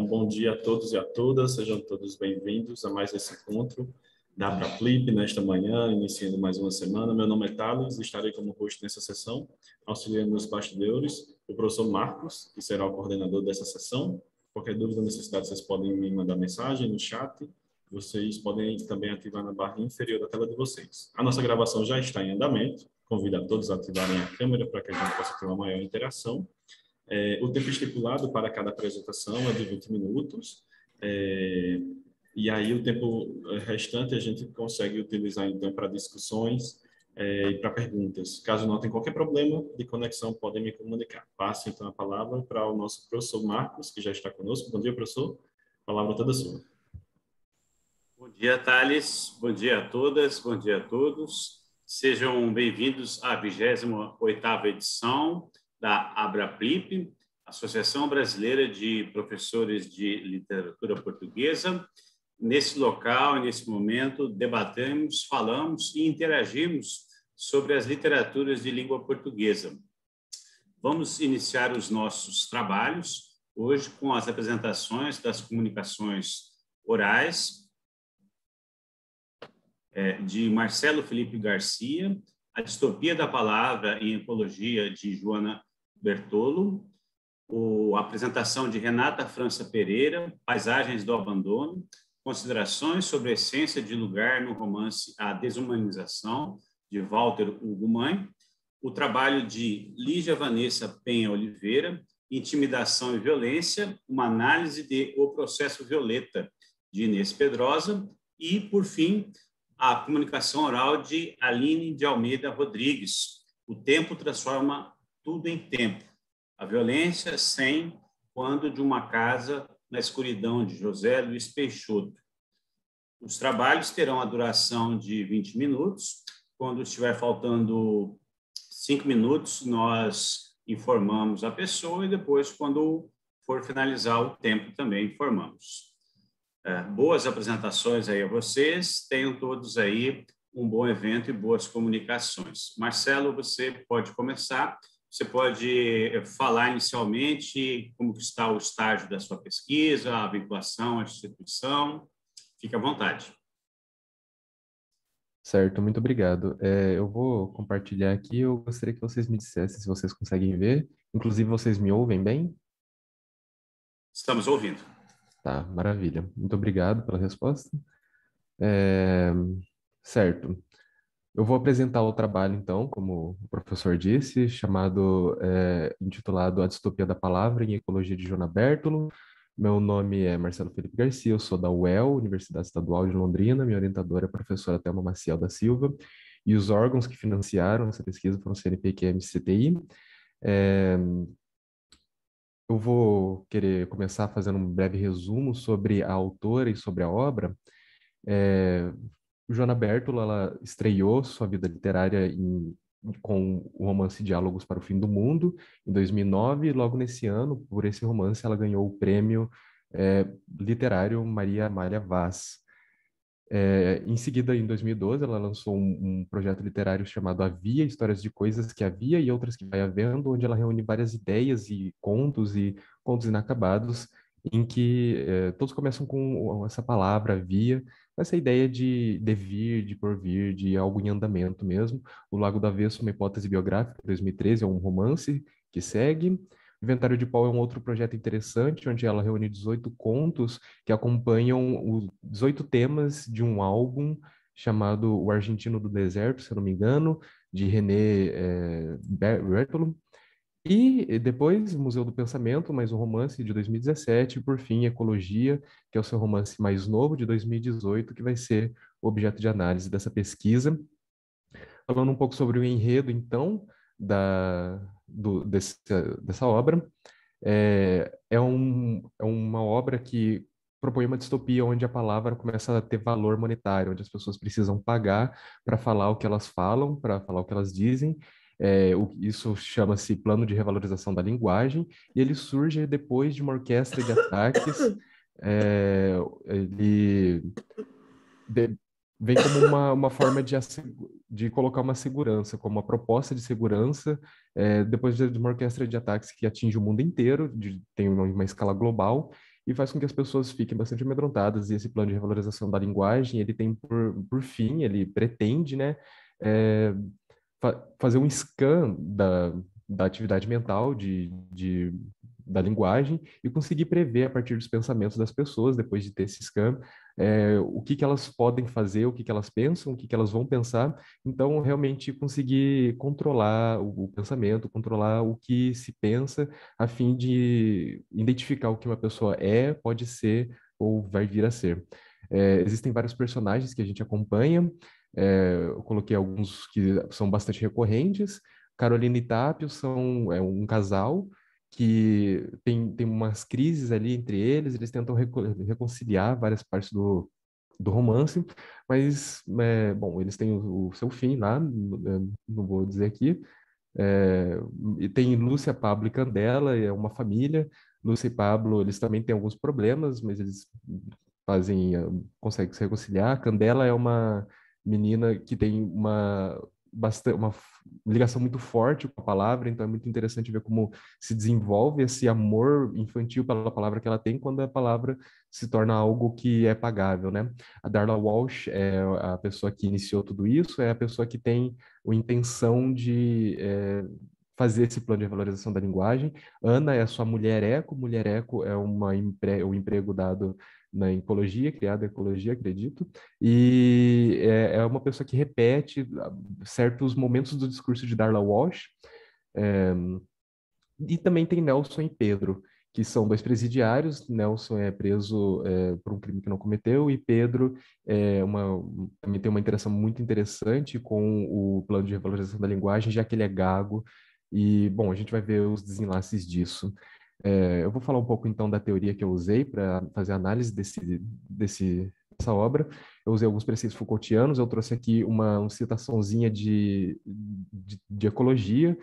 Então, bom dia a todos e a todas, sejam todos bem-vindos a mais esse encontro da Abraplip nesta manhã, iniciando mais uma semana. Meu nome é Thales, estarei como host nessa sessão, auxiliando nos bastidores o professor Marcos, que será o coordenador dessa sessão. Qualquer dúvida ou necessidade, vocês podem me mandar mensagem no chat. Vocês podem também ativar na barra inferior da tela de vocês. A nossa gravação já está em andamento. Convido a todos a ativarem a câmera para que a gente possa ter uma maior interação. O tempo estipulado para cada apresentação é de 20 minutos. E aí o tempo restante a gente consegue utilizar então para discussões e para perguntas. Caso notem qualquer problema de conexão, podem me comunicar. Passo então a palavra para o nosso professor Marcos, que já está conosco. Bom dia, professor. A palavra toda sua. Bom dia, Thales. Bom dia a todas, bom dia a todos. Sejam bem-vindos à 28ª edição da Abraplip, Associação Brasileira de Professores de Literatura Portuguesa. Nesse local, nesse momento, debatemos, falamos e interagimos sobre as literaturas de língua portuguesa. Vamos iniciar os nossos trabalhos hoje com as apresentações das comunicações orais de Marcelo Felipe Garcia, A Distopia da Palavra em Ecologia, de Joana Bertolo, a apresentação de Renata França Pereira, Paisagens do Abandono, considerações sobre a essência de lugar no romance A Desumanização, de Walter Ugumãe, o trabalho de Lígia Vanessa Penha Oliveira, Intimidação e Violência, uma análise de O Processo Violeta, de Inês Pedrosa, e, por fim, a comunicação oral de Aline de Almeida Rodrigues, O Tempo Transforma Tudo em Tempo, a violência sem quando de uma casa na escuridão, de José Luiz Peixoto. Os trabalhos terão a duração de 20 minutos. Quando estiver faltando 5 minutos, nós informamos a pessoa e depois, quando for finalizar o tempo, também informamos. Boas apresentações aí a vocês. Tenham todos aí um bom evento e boas comunicações. Marcelo, você pode começar. Você pode falar inicialmente como está o estágio da sua pesquisa, a vinculação à instituição. Fique à vontade. Certo, muito obrigado. Eu vou compartilhar aqui. Eu gostaria que vocês me dissessem se vocês conseguem ver. Inclusive, vocês me ouvem bem? Estamos ouvindo. Tá, maravilha. Muito obrigado pela resposta. Certo. Eu vou apresentar o trabalho, então, como o professor disse, intitulado A Distopia da Palavra em Ecologia, de Joana Bertolo. Meu nome é Marcelo Felipe Garcia, eu sou da UEL, Universidade Estadual de Londrina. Minha orientadora é a professora Thelma Maciel da Silva. E os órgãos que financiaram essa pesquisa foram o CNPq e a MCTI. Eu vou querer começar fazendo um breve resumo sobre a autora e sobre a obra. Joana Bertolo, ela estreou sua vida literária com o romance Diálogos para o Fim do Mundo, em 2009, e logo nesse ano, por esse romance, ela ganhou o prêmio literário Maria Amália Vaz. Em seguida, em 2012, ela lançou um projeto literário chamado Havia, Histórias de Coisas que Havia e Outras que Vai Havendo, onde ela reúne várias ideias e contos inacabados, em que todos começam com essa palavra havia, essa ideia de devir, de porvir, de algo em andamento mesmo. O Lago do Avesso, uma hipótese biográfica, 2013, é um romance que segue. O Inventário de Pau é um outro projeto interessante, onde ela reúne 18 contos que acompanham os 18 temas de um álbum chamado O Argentino do Deserto, se eu não me engano, de René Bertolo. E depois, Museu do Pensamento, mais um romance de 2017, e por fim, Ecologia, que é o seu romance mais novo, de 2018, que vai ser o objeto de análise dessa pesquisa. Falando um pouco sobre o enredo, então, dessa obra, é uma obra que propõe uma distopia onde a palavra começa a ter valor monetário, onde as pessoas precisam pagar para falar o que elas falam, para falar o que elas dizem. Isso chama-se plano de revalorização da linguagem, e ele surge depois de uma orquestra de ataques. Vem como uma forma de colocar uma segurança, como uma proposta de segurança, depois de uma orquestra de ataques que atinge o mundo inteiro, tem uma escala global, e faz com que as pessoas fiquem bastante amedrontadas. E esse plano de revalorização da linguagem, ele tem por fim, ele pretende, né, é, fazer um scan da atividade mental da linguagem e conseguir prever a partir dos pensamentos das pessoas, depois de ter esse scan, o que que elas podem fazer, o que que elas pensam, o que que elas vão pensar. Então, realmente conseguir controlar o pensamento, controlar o que se pensa, a fim de identificar o que uma pessoa é, pode ser ou vai vir a ser. Existem vários personagens que a gente acompanha. Eu coloquei alguns que são bastante recorrentes. Carolina e Tápio são um casal que tem umas crises ali entre eles tentam reconciliar várias partes do romance, mas, bom, eles têm o seu fim lá, não vou dizer aqui. É, e tem Lúcia, Pablo e Candela, é uma família. Lúcia e Pablo, eles também têm alguns problemas, mas eles fazem, conseguem se reconciliar. Candela é uma menina que tem uma ligação muito forte com a palavra, então é muito interessante ver como se desenvolve esse amor infantil pela palavra que ela tem quando a palavra se torna algo que é pagável, né? A Darla Walsh é a pessoa que iniciou tudo isso, é a pessoa que tem a intenção de fazer esse plano de valorização da linguagem. Ana é a sua mulher eco. Mulher eco é um emprego dado na ecologia, criado em ecologia, acredito, e é uma pessoa que repete certos momentos do discurso de Darla Walsh. É, e também tem Nelson e Pedro, que são dois presidiários. Nelson é preso por um crime que não cometeu, e Pedro também tem uma interação muito interessante com o plano de revalorização da linguagem, já que ele é gago. E, bom, a gente vai ver os desenlaces disso. Eu vou falar um pouco, então, da teoria que eu usei para fazer a análise dessa obra. Eu usei alguns preceitos Foucaultianos, eu trouxe aqui uma citaçãozinha de ecologia,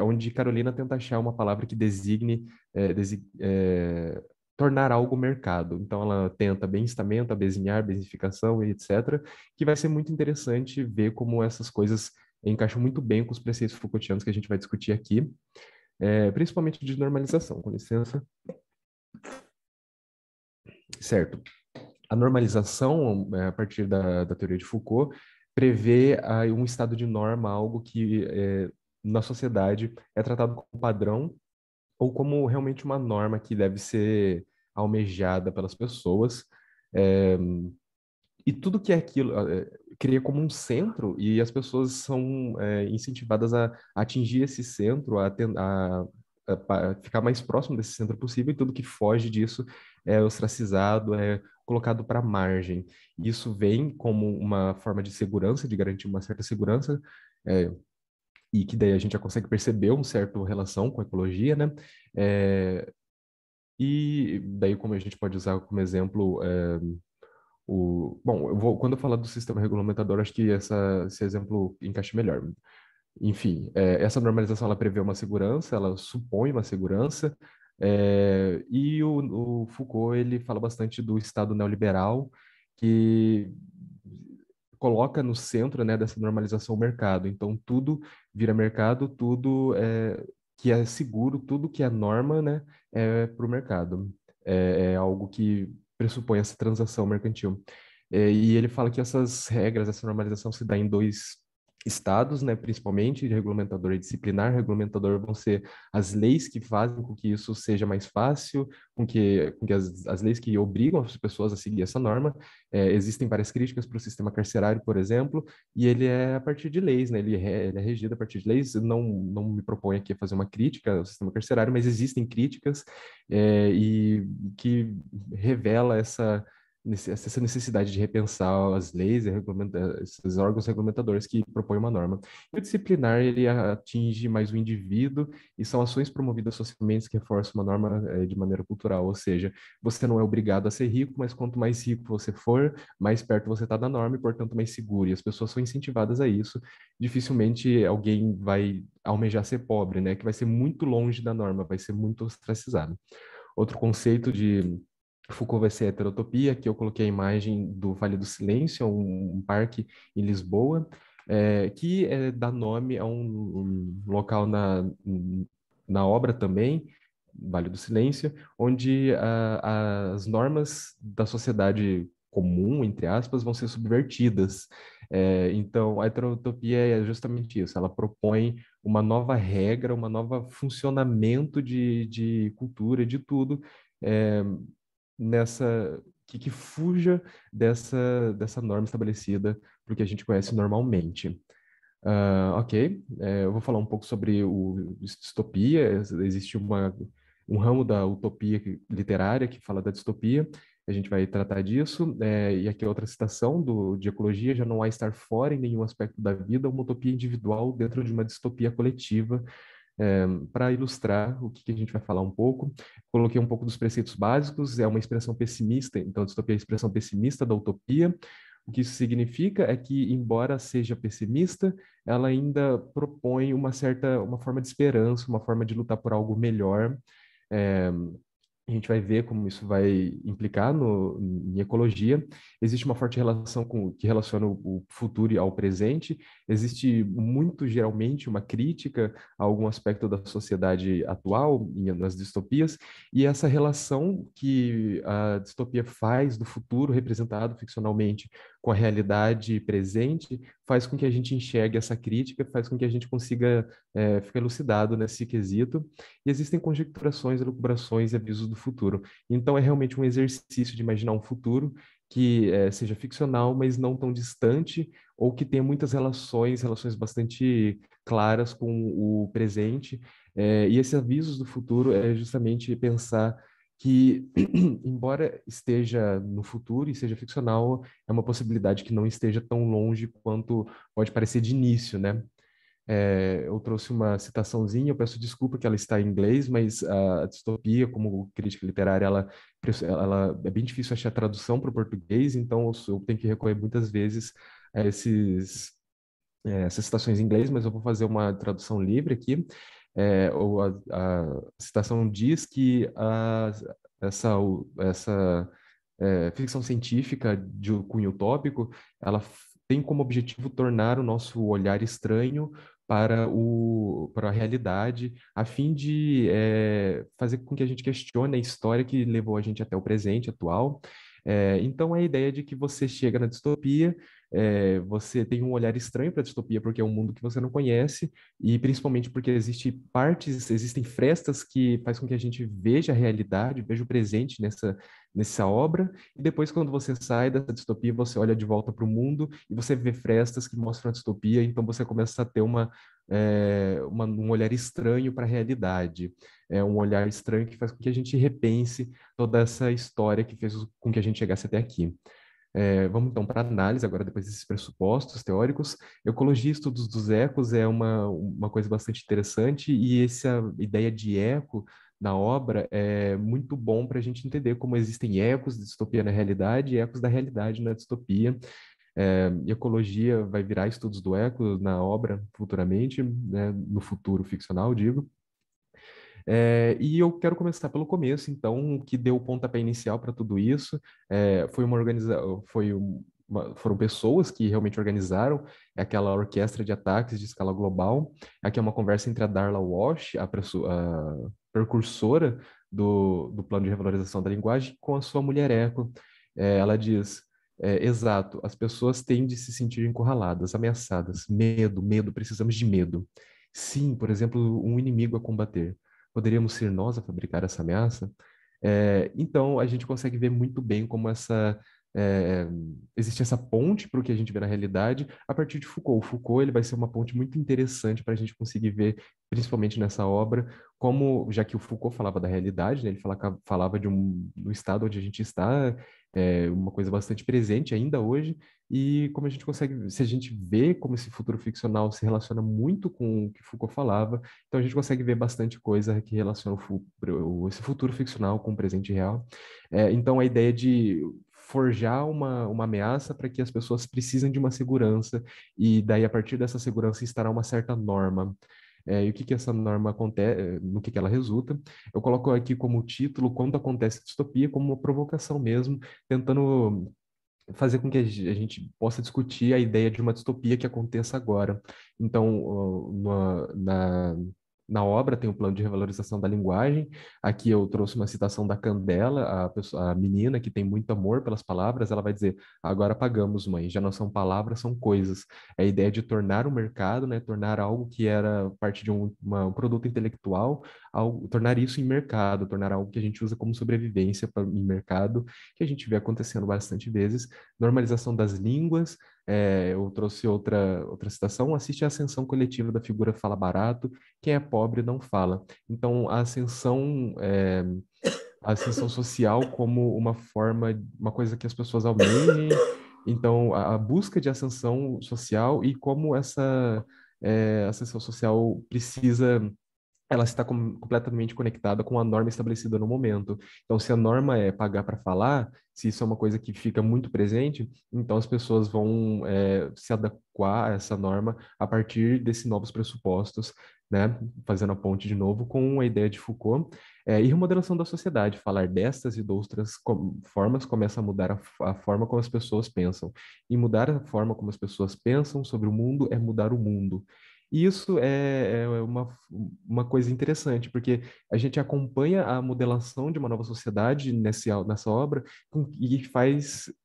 onde Carolina tenta achar uma palavra que designe tornar algo mercado. Então, ela tenta bem-estamento, abezinhar, besificação e etc., que vai ser muito interessante ver como essas coisas encaixam muito bem com os preceitos Foucaultianos que a gente vai discutir aqui, principalmente de normalização. Com licença. Certo. A normalização, a partir da teoria de Foucault, prevê um estado de norma, algo que na sociedade é tratado como padrão ou como realmente uma norma que deve ser almejada pelas pessoas. É, e tudo que é aquilo cria como um centro, e as pessoas são incentivadas a atingir esse centro, a ficar mais próximo desse centro possível, e tudo que foge disso é ostracizado, é colocado para a margem. Isso vem como uma forma de segurança, de garantir uma certa segurança, e que daí a gente já consegue perceber uma certa relação com a ecologia, né? E daí, como a gente pode usar como exemplo bom, quando eu falar do sistema regulamentador, acho que esse exemplo encaixa melhor. Enfim, essa normalização ela prevê uma segurança, ela supõe uma segurança, e o Foucault ele fala bastante do Estado neoliberal, que coloca no centro, né, dessa normalização o mercado. Então, tudo vira mercado, tudo que é seguro, tudo que é norma, né, é para o mercado. É algo que pressupõe essa transação mercantil. E ele fala que essas regras, essa normalização se dá em dois estados, né, principalmente, regulamentador e disciplinar. Regulamentador vão ser as leis que fazem com que isso seja mais fácil, com que as leis que obrigam as pessoas a seguir essa norma. Existem várias críticas para o sistema carcerário, por exemplo, e ele é a partir de leis, né, ele é regido a partir de leis. Não me proponho aqui a fazer uma crítica ao sistema carcerário, mas existem críticas e que revela essa necessidade de repensar as leis e esses órgãos regulamentadores que propõem uma norma. E o disciplinar, ele atinge mais o indivíduo, e são ações promovidas socialmente que reforçam uma norma de maneira cultural, ou seja, você não é obrigado a ser rico, mas quanto mais rico você for, mais perto você está da norma e, portanto, mais seguro. E as pessoas são incentivadas a isso. Dificilmente alguém vai almejar ser pobre, né? Que vai ser muito longe da norma, vai ser muito ostracizado. Outro conceito de Foucault vai ser a heterotopia, que eu coloquei a imagem do Vale do Silêncio, um parque em Lisboa, que dá nome a um local na obra também, Vale do Silêncio, onde as normas da sociedade comum, entre aspas, vão ser subvertidas. Então, a heterotopia é justamente isso, ela propõe uma nova regra, uma nova funcionamento de cultura, de tudo, é, nessa que fuja dessa norma estabelecida para o que a gente conhece normalmente. Ok, eu vou falar um pouco sobre o distopia. Existe um ramo da utopia literária que fala da distopia. A gente vai tratar disso. E aqui é outra citação de ecologia: já não há estar fora em nenhum aspecto da vida, uma utopia individual dentro de uma distopia coletiva. Para ilustrar o que a gente vai falar um pouco, coloquei um pouco dos preceitos básicos. É uma expressão pessimista, então a distopia é a expressão pessimista da utopia. O que isso significa é que, embora seja pessimista, ela ainda propõe uma forma de esperança, uma forma de lutar por algo melhor. É, a gente vai ver como isso vai implicar em ecologia. Existe uma forte relação que relaciona o futuro ao presente. Existe muito, geralmente, uma crítica a algum aspecto da sociedade atual, nas distopias, e essa relação que a distopia faz do futuro, representado ficcionalmente, com a realidade presente, faz com que a gente enxergue essa crítica, faz com que a gente consiga ficar elucidado nesse quesito. E existem conjecturações, elucubrações e avisos do futuro. Então, é realmente um exercício de imaginar um futuro que seja ficcional, mas não tão distante, ou que tenha muitas relações bastante claras com o presente. E esses avisos do futuro é justamente pensar que, embora esteja no futuro e seja ficcional, é uma possibilidade que não esteja tão longe quanto pode parecer de início, né? Eu trouxe uma citaçãozinha, eu peço desculpa que ela está em inglês, mas a distopia, como crítica literária, ela é bem difícil achar tradução para o português, então eu tenho que recorrer muitas vezes a essas citações em inglês, mas eu vou fazer uma tradução livre aqui. A citação diz que essa ficção científica de cunho utópico, ela tem como objetivo tornar o nosso olhar estranho para a realidade, a fim de fazer com que a gente questione a história que levou a gente até o presente atual. Então, a ideia de que você chega na distopia, você tem um olhar estranho para a distopia, porque é um mundo que você não conhece, e principalmente porque existem frestas que faz com que a gente veja a realidade, veja o presente nessa obra, e depois, quando você sai dessa distopia, você olha de volta para o mundo e você vê frestas que mostram a distopia, então você começa a ter um olhar estranho para a realidade. É um olhar estranho que faz com que a gente repense toda essa história que fez com que a gente chegasse até aqui. Vamos então para a análise agora, depois desses pressupostos teóricos. Ecologia e estudos dos ecos é uma coisa bastante interessante, e essa ideia de eco na obra é muito bom para a gente entender como existem ecos de distopia na realidade e ecos da realidade na distopia. Ecologia vai virar estudos do eco na obra futuramente, né, no futuro ficcional, digo. E eu quero começar pelo começo, então, o que deu o pontapé inicial para tudo isso foram pessoas que realmente organizaram aquela orquestra de ataques de escala global. Aqui é uma conversa entre a Darla Walsh, a precursora do plano de revalorização da linguagem, com a sua mulher Eco. Ela diz: exato, as pessoas têm de se sentir encurraladas, ameaçadas, medo, precisamos de medo. Sim, por exemplo, um inimigo a combater. Poderíamos ser nós a fabricar essa ameaça? Então, a gente consegue ver muito bem como é, existe essa ponte para o que a gente vê na realidade a partir de Foucault. O Foucault ele vai ser uma ponte muito interessante para a gente conseguir ver, principalmente nessa obra, como, já que o Foucault falava da realidade, né, ele falava do estado onde a gente está, uma coisa bastante presente ainda hoje, e como a gente consegue, se a gente vê como esse futuro ficcional se relaciona muito com o que Foucault falava, então a gente consegue ver bastante coisa que relaciona esse futuro ficcional com o presente real. Então a ideia de forjar uma ameaça para que as pessoas precisem de uma segurança, e daí a partir dessa segurança estará uma certa norma. E o que essa norma acontece, no que ela resulta? Eu coloco aqui como título "Quando acontece distopia", como uma provocação mesmo, tentando fazer com que a gente possa discutir a ideia de uma distopia que aconteça agora. Então, na obra tem o plano de revalorização da linguagem. Aqui eu trouxe uma citação da Candela, a menina que tem muito amor pelas palavras, ela vai dizer: agora pagamos, mãe, já não são palavras, são coisas. É a ideia de tornar o mercado, né, tornar algo que era parte de um produto intelectual, tornar isso em mercado, tornar algo que a gente usa como sobrevivência em mercado, que a gente vê acontecendo bastante vezes. Normalização das línguas. Eu trouxe outra citação: assiste à ascensão coletiva da figura fala barato, quem é pobre não fala. Então, a ascensão social como uma forma, uma coisa que as pessoas almejem. Então, a busca de ascensão social e como essa ascensão social ela está completamente conectada com a norma estabelecida no momento. Então, se a norma é pagar para falar, se isso é uma coisa que fica muito presente, então as pessoas vão se adequar a essa norma a partir desses novos pressupostos, né? Fazendo a ponte de novo com a ideia de Foucault. E remodelação da sociedade. Falar destas e de outras formas começa a mudar a forma como as pessoas pensam. E mudar a forma como as pessoas pensam sobre o mundo é mudar o mundo. E isso é uma coisa interessante, porque a gente acompanha a modelação de uma nova sociedade nessa obra, e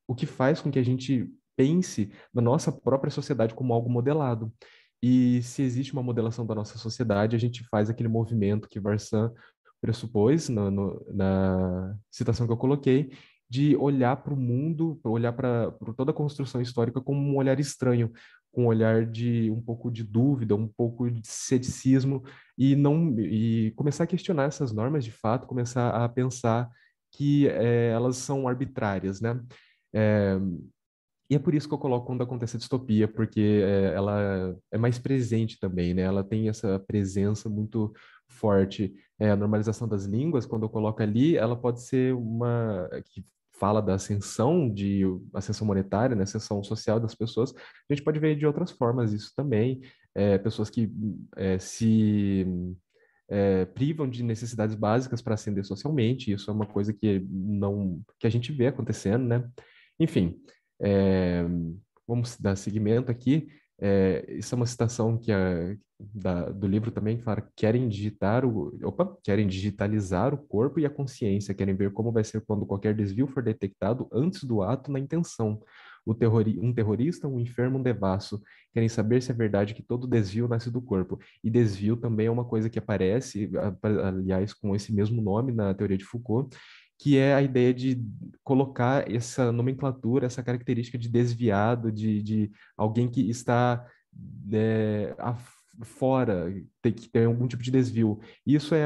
o que faz com que a gente pense na nossa própria sociedade como algo modelado. E se existe uma modelação da nossa sociedade, a gente faz aquele movimento que Varsan pressupôs na citação que eu coloquei, de olhar para o mundo, olhar para toda a construção histórica como um olhar estranho, com um olhar de um pouco de dúvida, um pouco de ceticismo, e começar a questionar essas normas de fato, começar a pensar que elas são arbitrárias, né? É, e é por isso que eu coloco quando acontece a distopia, porque ela é mais presente também, né? Ela tem essa presença muito forte. A normalização das línguas, quando eu coloco ali, ela pode ser uma que fala da ascensão monetária, né? Ascensão social das pessoas. A gente pode ver de outras formas isso também. Pessoas que se privam de necessidades básicas para ascender socialmente. Isso é uma coisa que a gente vê acontecendo, né? Enfim, é, vamos dar seguimento aqui. Isso é uma citação do livro também, que fala: querem digitalizar o corpo e a consciência, querem ver como vai ser quando qualquer desvio for detectado antes do ato na intenção. Um terrorista, um enfermo, um devasso, querem saber se é verdade que todo desvio nasce do corpo. E desvio também é uma coisa que aparece, aliás, com esse mesmo nome na teoria de Foucault, que é a ideia de colocar essa nomenclatura, essa característica de desviado, de alguém que está fora, tem que ter algum tipo de desvio. Isso é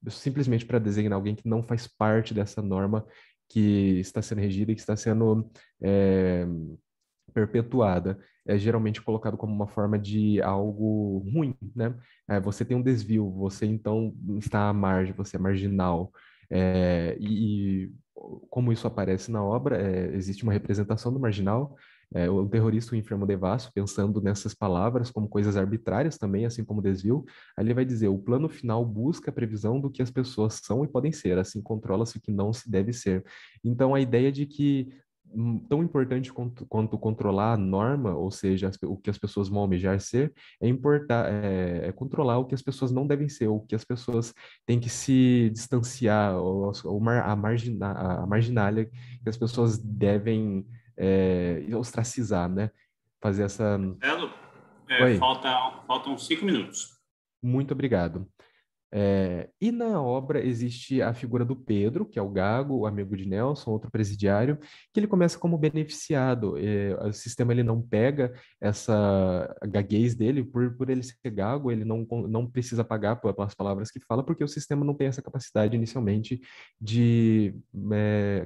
simplesmente para designar alguém que não faz parte dessa norma que está sendo regida e que está sendo é, perpetuada. É geralmente colocado como uma forma de algo ruim, né? Você tem um desvio, você então está à margem, você é marginal. E como isso aparece na obra, existe uma representação do marginal, o terrorista, o enfermo devasso, pensando nessas palavras como coisas arbitrárias também, assim como desvio. Ali ele vai dizer: o plano final busca a previsão do que as pessoas são e podem ser, assim controla-se o que não se deve ser. Então, a ideia de que tão importante quanto controlar a norma, ou seja, o que as pessoas vão almejar ser, é controlar o que as pessoas não devem ser, o que as pessoas têm que se distanciar, a marginalia que as pessoas devem ostracizar, né? Fazer essa... Marcelo, Oi, faltam 5 minutos. muito obrigado. E na obra existe a figura do Pedro, que é o Gago, o amigo de Nelson, outro presidiário, que ele começa como beneficiado. O sistema ele não pega essa gaguez dele, por ele ser gago, ele não precisa pagar pelas palavras que fala, porque o sistema não tem essa capacidade inicialmente de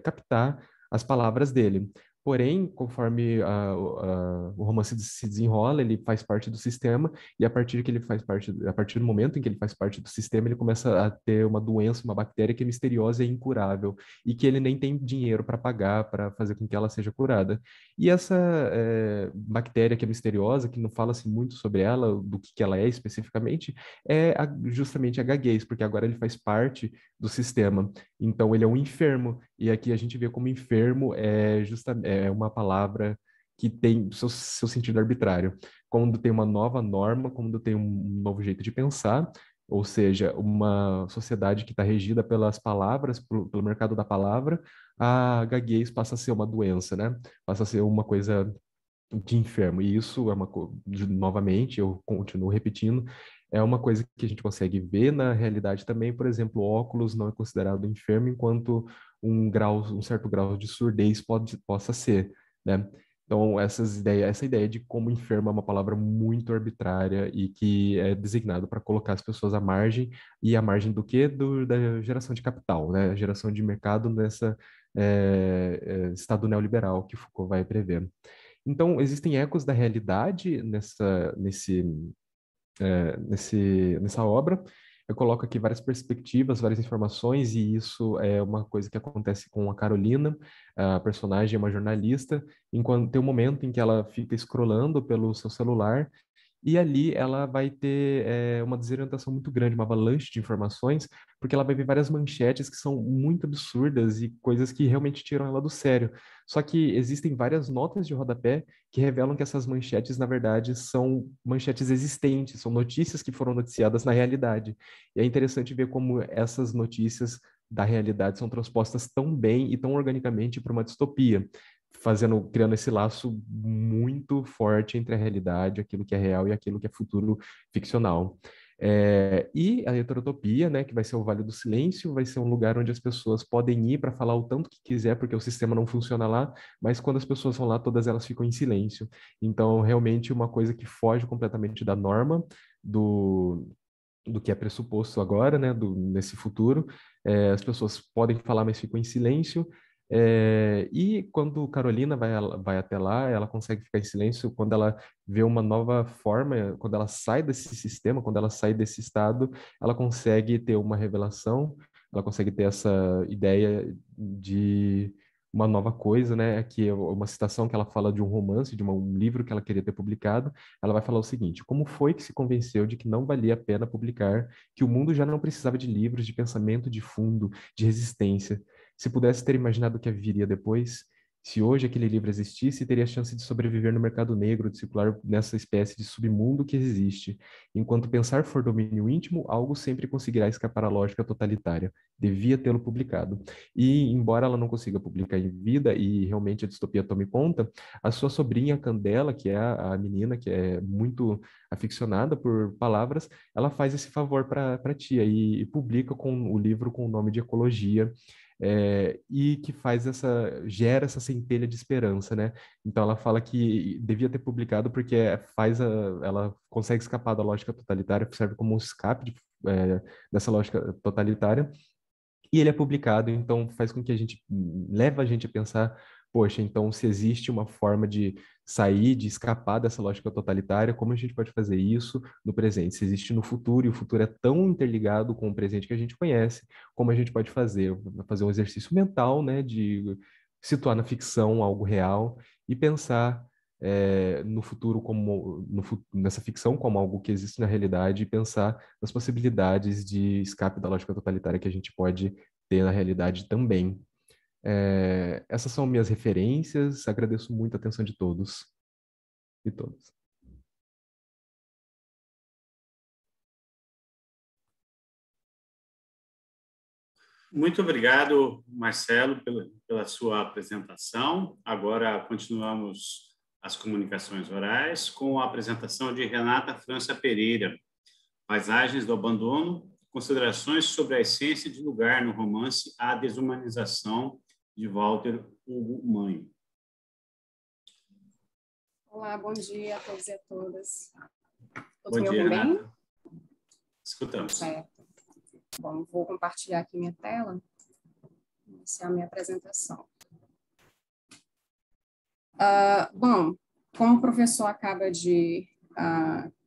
captar as palavras dele. Porém, conforme o romance se desenrola, ele faz parte do sistema, e a partir do momento em que ele faz parte do sistema, ele começa a ter uma doença, uma bactéria que é misteriosa e incurável, e que ele nem tem dinheiro para pagar para fazer com que ela seja curada. E essa bactéria que é misteriosa, que não fala-se muito sobre ela, do que ela é especificamente, justamente a gaguez, porque agora ele faz parte do sistema. Então ele é um enfermo, e aqui a gente vê como enfermo é uma palavra que tem seu sentido arbitrário. Quando tem uma nova norma, quando tem um novo jeito de pensar, ou seja, uma sociedade que está regida pelas palavras, pelo mercado da palavra, a gaguez passa a ser uma doença, né? Passa a ser uma coisa de enfermo. E isso é novamente, eu continuo repetindo, é uma coisa que a gente consegue ver na realidade também. Por exemplo, óculos não é considerado enfermo, enquanto um certo grau de surdez possa ser, né? Então, essa ideia de como enfermo é uma palavra muito arbitrária e que é designado para colocar as pessoas à margem, e à margem do quê? Da geração de capital, né? A geração de mercado nessa estado neoliberal que Foucault vai prever. Então, existem ecos da realidade nessa obra. Eu coloco aqui várias perspectivas, várias informações, e isso é uma coisa que acontece com a Carolina, a personagem é uma jornalista, enquanto tem um momento em que ela fica scrollando pelo seu celular, e ali ela vai ter uma desorientação muito grande, uma avalanche de informações, porque ela vai ver várias manchetes que são muito absurdas e coisas que realmente tiram ela do sério. Só que existem várias notas de rodapé que revelam que essas manchetes, na verdade, são manchetes existentes, são notícias que foram noticiadas na realidade. E é interessante ver como essas notícias da realidade são transpostas tão bem e tão organicamente para uma distopia, criando esse laço muito forte entre a realidade, aquilo que é real e aquilo que é futuro ficcional. E a heterotopia, né, que vai ser o Vale do Silêncio, vai ser um lugar onde as pessoas podem ir para falar o tanto que quiser, porque o sistema não funciona lá, mas quando as pessoas vão lá, todas elas ficam em silêncio. Então, realmente, uma coisa que foge completamente da norma, do que é pressuposto agora, né, nesse futuro. As pessoas podem falar, mas ficam em silêncio. E quando Carolina vai até lá, ela consegue ficar em silêncio quando ela vê uma nova forma, quando ela sai desse sistema, quando ela sai desse estado, ela consegue ter uma revelação, ela consegue ter essa ideia de uma nova coisa, né? Aqui é uma citação que ela fala de um romance, de um livro que ela queria ter publicado. Ela vai falar o seguinte: como foi que se convenceu de que não valia a pena publicar, que o mundo já não precisava de livros, de pensamento de fundo, de resistência? Se pudesse ter imaginado o que viria depois, se hoje aquele livro existisse, teria a chance de sobreviver no mercado negro, de circular nessa espécie de submundo que existe. Enquanto pensar for domínio íntimo, algo sempre conseguirá escapar à lógica totalitária. Devia tê-lo publicado. E, embora ela não consiga publicar em vida, e realmente a distopia tome conta, a sua sobrinha Candela, que é a menina que é muito aficionada por palavras, ela faz esse favor para a tia e publica o livro com o nome de Ecologia, e que gera essa centelha de esperança, né? Então ela fala que devia ter publicado porque ela consegue escapar da lógica totalitária, serve como um escape dessa lógica totalitária, e ele é publicado, então faz com que leva a gente a pensar, poxa, então se existe uma forma de sair, de escapar dessa lógica totalitária, como a gente pode fazer isso no presente? Se existe no futuro, e o futuro é tão interligado com o presente que a gente conhece, como a gente pode fazer? Fazer um exercício mental, né, de situar na ficção algo real e pensar no futuro nessa ficção como algo que existe na realidade, e pensar nas possibilidades de escape da lógica totalitária que a gente pode ter na realidade também. Essas são minhas referências. Agradeço muito a atenção de todos e todas. Muito obrigado, Marcelo, pela sua apresentação. Agora continuamos as comunicações orais com a apresentação de Renata França Pereira, Paisagens do Abandono, considerações sobre a essência de lugar no romance A Desumanização, de Walter Hugo Manho. Olá, bom dia a todos e a todas. Todos bom dia, Renata. Bem? Escutamos. Certo. Bom, vou compartilhar aqui minha tela, iniciar minha apresentação. Bom, como o professor acaba de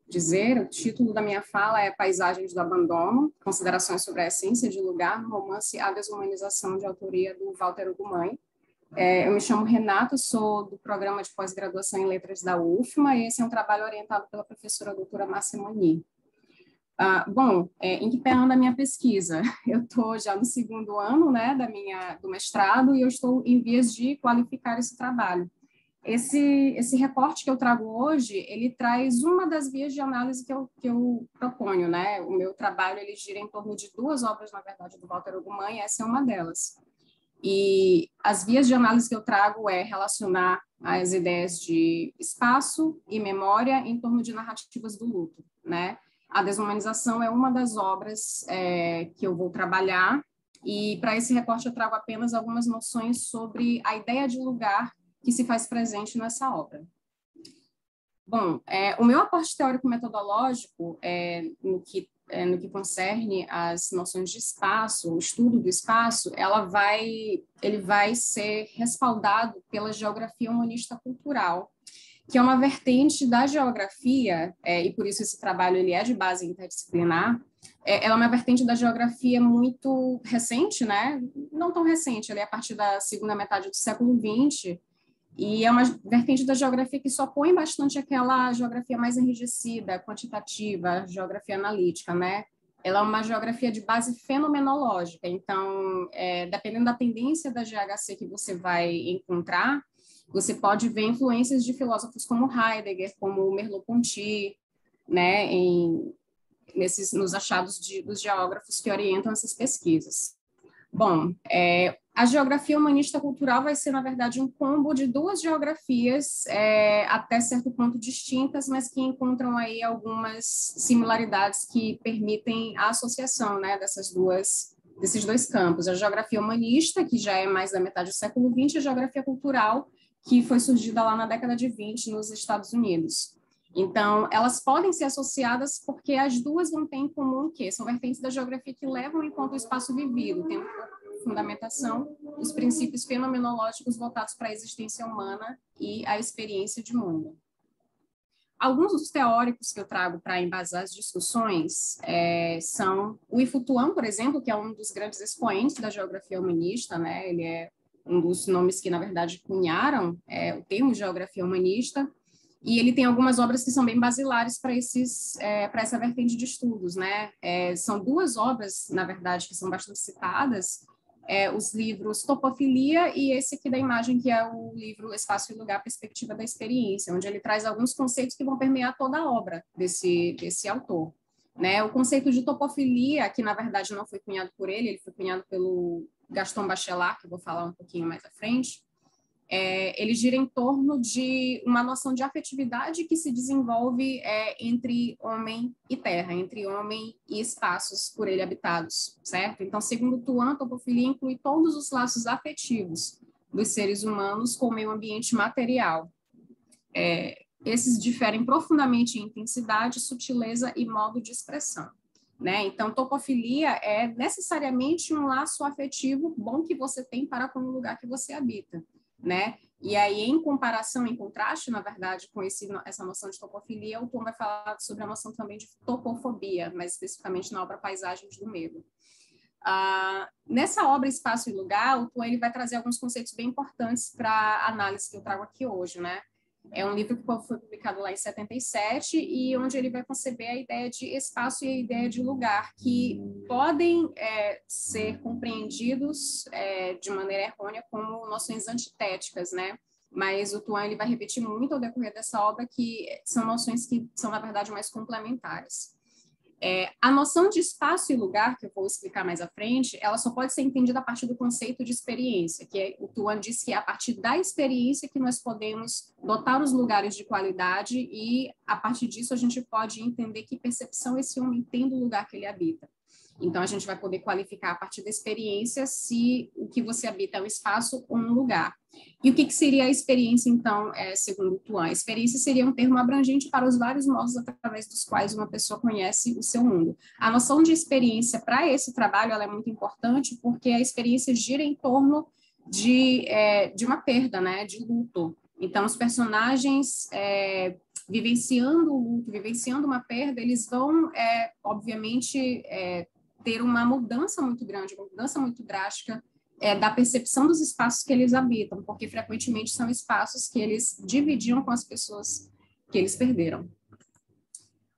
dizer, o título da minha fala é Paisagens do Abandono, considerações sobre a essência de lugar no romance A Desumanização, de autoria do Walter Hugo Manho. Eu me chamo Renata, sou do programa de pós-graduação em Letras da UFMA, e esse é um trabalho orientado pela professora doutora Márcia Moni. Bom, em que pé anda a minha pesquisa? Eu estou já no 2º ano, né, do mestrado, e eu estou em vias de qualificar esse trabalho. Esse recorte que eu trago hoje, ele traz uma das vias de análise que eu proponho, né? O meu trabalho, ele gira em torno de 2 obras, na verdade, do Walter Ugumã, e essa é uma delas. E as vias de análise que eu trago é relacionar as ideias de espaço e memória em torno de narrativas do luto, né? A desumanização é uma das obras que eu vou trabalhar, e para esse recorte eu trago apenas algumas noções sobre a ideia de lugar que se faz presente nessa obra. Bom, o meu aporte teórico-metodológico no que concerne as noções de espaço, o estudo do espaço, ele vai ser respaldado pela geografia humanista cultural, que é uma vertente da geografia, e por isso esse trabalho ele é de base interdisciplinar. Ela é uma vertente da geografia muito recente, né? Não tão recente, ele é a partir da segunda metade do século XX, e é uma vertente da geografia que se opõe bastante àquela geografia mais enrijecida, quantitativa, geografia analítica, né? Ela é uma geografia de base fenomenológica, então, dependendo da tendência da GHC que você vai encontrar, você pode ver influências de filósofos como Heidegger, como Merleau-Ponty, né, nos achados dos geógrafos que orientam essas pesquisas. Bom, a geografia humanista cultural vai ser, na verdade, um combo de 2 geografias até certo ponto distintas, mas que encontram aí algumas similaridades que permitem a associação, né, desses 2 campos. A geografia humanista, que já é mais da metade do século XX, e a geografia cultural, que foi surgida lá na década de 20 nos Estados Unidos. Então, elas podem ser associadas porque as 2 vão ter em comum que são vertentes da geografia que levam em conta o espaço vivido, tendo como fundamentação os princípios fenomenológicos voltados para a existência humana e a experiência de mundo. Alguns dos teóricos que eu trago para embasar as discussões são o Ifutuan, por exemplo, que é um dos grandes expoentes da geografia humanista, né? Ele é um dos nomes que, na verdade, cunharam o termo geografia humanista. E ele tem algumas obras que são bem basilares para essa vertente de estudos, né? São 2 obras, na verdade, que são bastante citadas, os livros Topofilia e esse aqui da imagem, que é o livro Espaço e Lugar, Perspectiva da Experiência, onde ele traz alguns conceitos que vão permear toda a obra desse autor, né? O conceito de topofilia, que, na verdade, não foi cunhado por ele foi cunhado pelo Gaston Bachelard, que eu vou falar um pouquinho mais à frente. Ele gira em torno de uma noção de afetividade que se desenvolve entre homem e terra, entre homem e espaços por ele habitados, certo? Então, segundo Tuan, topofilia inclui todos os laços afetivos dos seres humanos com o meio ambiente material. Esses diferem profundamente em intensidade, sutileza e modo de expressão, né? Então, topofilia é necessariamente um laço afetivo bom que você tem para com o lugar que você habita, né? E aí, em comparação, em contraste, na verdade, com essa noção de topofilia, o Tom vai falar sobre a noção também de topofobia, mais especificamente na obra Paisagens do Medo. Nessa obra Espaço e Lugar, o Tom ele vai trazer alguns conceitos bem importantes para a análise que eu trago aqui hoje, né? É um livro que foi publicado lá em 77 e onde ele vai conceber a ideia de espaço e a ideia de lugar, que podem ser compreendidos de maneira errônea como noções antitéticas, né? Mas o Tuan ele vai repetir muito ao decorrer dessa obra que são noções que são, na verdade, mais complementares. A noção de espaço e lugar, que eu vou explicar mais à frente, ela só pode ser entendida a partir do conceito de experiência, que o Tuan diz que é a partir da experiência que nós podemos dotar os lugares de qualidade e, a partir disso, a gente pode entender que percepção esse homem tem do lugar que ele habita. Então, a gente vai poder qualificar a partir da experiência se o que você habita é um espaço ou um lugar. E o que seria a experiência, então, segundo o Tuan? A experiência seria um termo abrangente para os vários modos através dos quais uma pessoa conhece o seu mundo. A noção de experiência para esse trabalho ela é muito importante porque a experiência gira em torno de uma perda, né, de luto. Então, os personagens vivenciando o luto, vivenciando uma perda, eles vão, obviamente, ter uma mudança muito grande, uma mudança muito drástica da percepção dos espaços que eles habitam, porque frequentemente são espaços que eles dividiam com as pessoas que eles perderam.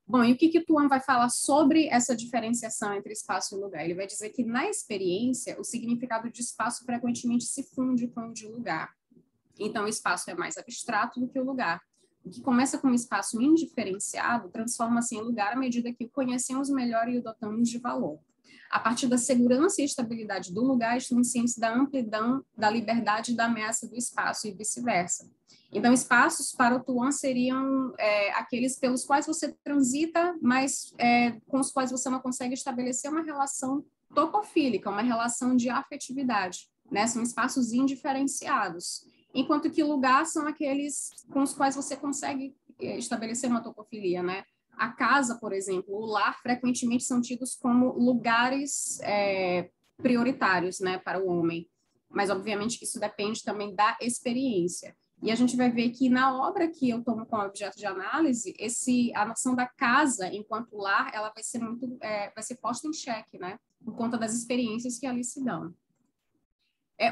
Bom, e o que Tuan vai falar sobre essa diferenciação entre espaço e lugar? Ele vai dizer que, na experiência, o significado de espaço frequentemente se funde com o de lugar. Então, o espaço é mais abstrato do que o lugar. O que começa como um espaço indiferenciado transforma-se em lugar à medida que o conhecemos melhor e o dotamos de valor. A partir da segurança e estabilidade do lugar, estamos cientes da amplidão, da liberdade e da ameaça do espaço, e vice-versa. Então, espaços para o Tuan seriam aqueles pelos quais você transita, mas com os quais você não consegue estabelecer uma relação topofílica, uma relação de afetividade, né? São espaços indiferenciados. Enquanto que lugar são aqueles com os quais você consegue estabelecer uma topofilia, né? A casa, por exemplo, o lar, frequentemente são tidos como lugares prioritários, né, para o homem. Mas, obviamente, que isso depende também da experiência. E a gente vai ver que na obra que eu tomo como objeto de análise, a noção da casa enquanto lar, ela vai ser posta em xeque, né, por conta das experiências que ali se dão.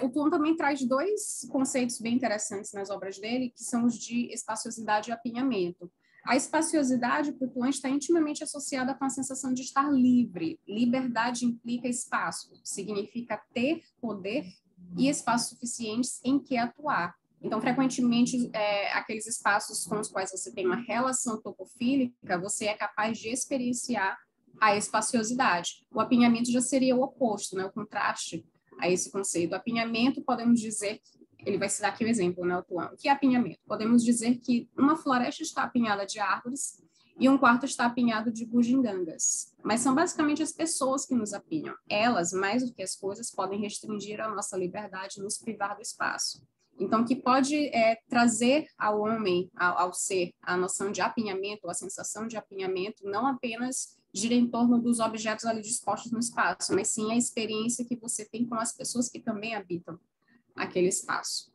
O Tuan também traz dois conceitos bem interessantes nas obras dele, que são os de espaciosidade e apinhamento. A espaciosidade para o Tuan está intimamente associada com a sensação de estar livre. Liberdade implica espaço, significa ter poder e espaços suficientes em que atuar. Então, frequentemente, aqueles espaços com os quais você tem uma relação topofílica, você é capaz de experienciar a espaciosidade. O apinhamento já seria o oposto, né? O contraste a esse conceito. O apinhamento, podemos dizer, ele vai citar aqui o exemplo, né, o Tuan. O que é apinhamento? Podemos dizer que uma floresta está apinhada de árvores e um quarto está apinhado de bugigangas. Mas são basicamente as pessoas que nos apinham. Elas, mais do que as coisas, podem restringir a nossa liberdade e nos privar do espaço. Então, o que pode trazer ao homem, ao ser, a noção de apinhamento, a sensação de apinhamento, não apenas gira em torno dos objetos ali dispostos no espaço, mas sim a experiência que você tem com as pessoas que também habitam aquele espaço.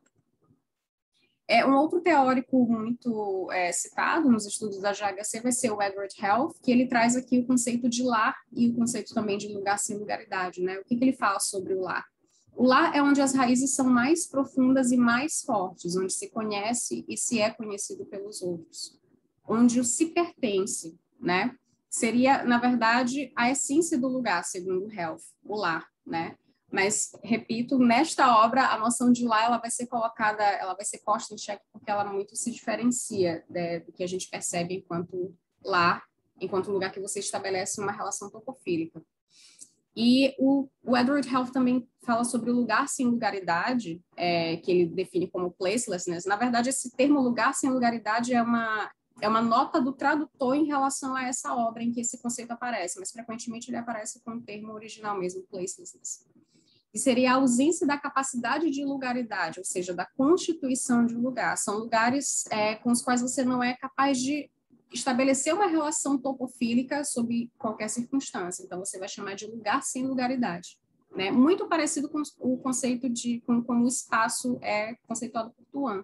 Um outro teórico muito citado nos estudos da GHC vai ser o Edward Heath, que ele traz aqui o conceito de lar e o conceito também de lugar sem lugaridade, né? O que ele fala sobre o lar? O lar é onde as raízes são mais profundas e mais fortes, onde se conhece e se é conhecido pelos outros, onde o se pertence, né? Seria, na verdade, a essência do lugar, segundo Heath, o lar, né? Mas, repito, nesta obra, a noção de lar, ela vai ser posta em xeque porque ela muito se diferencia do que a gente percebe enquanto lar, enquanto lugar que você estabelece uma relação topofílica. E o Edward Heath também fala sobre o lugar sem lugaridade, que ele define como placelessness. Na verdade, esse termo lugar sem lugaridade é uma nota do tradutor em relação a essa obra em que esse conceito aparece, mas frequentemente ele aparece com o termo original mesmo, placelessness. E seria a ausência da capacidade de lugaridade, ou seja, da constituição de lugar. São lugares com os quais você não é capaz de estabelecer uma relação topofílica sob qualquer circunstância. Então, você vai chamar de lugar sem lugaridade, né? Muito parecido com o conceito de como o espaço é conceituado por Tuan.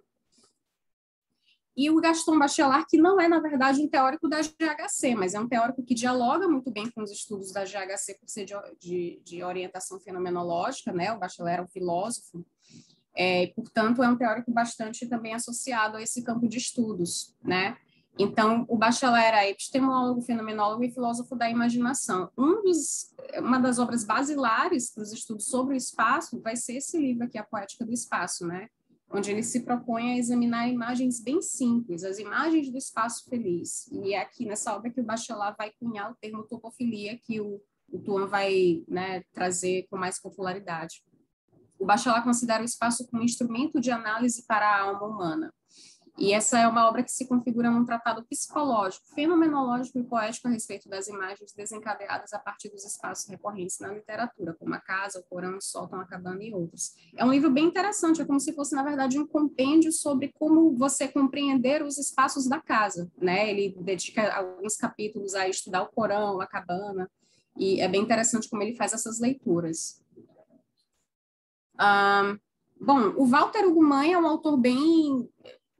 E o Gaston Bachelard, que não é, na verdade, um teórico da GHC, mas é um teórico que dialoga muito bem com os estudos da GHC por ser de orientação fenomenológica, né? O Bachelard é um filósofo, e, portanto, é um teórico bastante também associado a esse campo de estudos, né? Então, o Bachelard é epistemólogo, fenomenólogo e filósofo da imaginação. Uma das obras basilares para os estudos sobre o espaço vai ser esse livro aqui, A Poética do Espaço, né? Onde ele se propõe a examinar imagens bem simples, as imagens do espaço feliz. E é aqui nessa obra que o Bachelard vai cunhar o termo topofilia, que o Tuan vai, né, trazer com mais popularidade. O Bachelard considera o espaço como instrumento de análise para a alma humana. E essa é uma obra que se configura num tratado psicológico, fenomenológico e poético a respeito das imagens desencadeadas a partir dos espaços recorrentes na literatura, como a casa, o Corão, o sótão, a cabana e outros. É um livro bem interessante, é como se fosse, na verdade, um compêndio sobre como você compreender os espaços da casa, né? Ele dedica alguns capítulos a estudar o Corão, a cabana, e é bem interessante como ele faz essas leituras. Bom, o Walter Ugumãe é um autor bem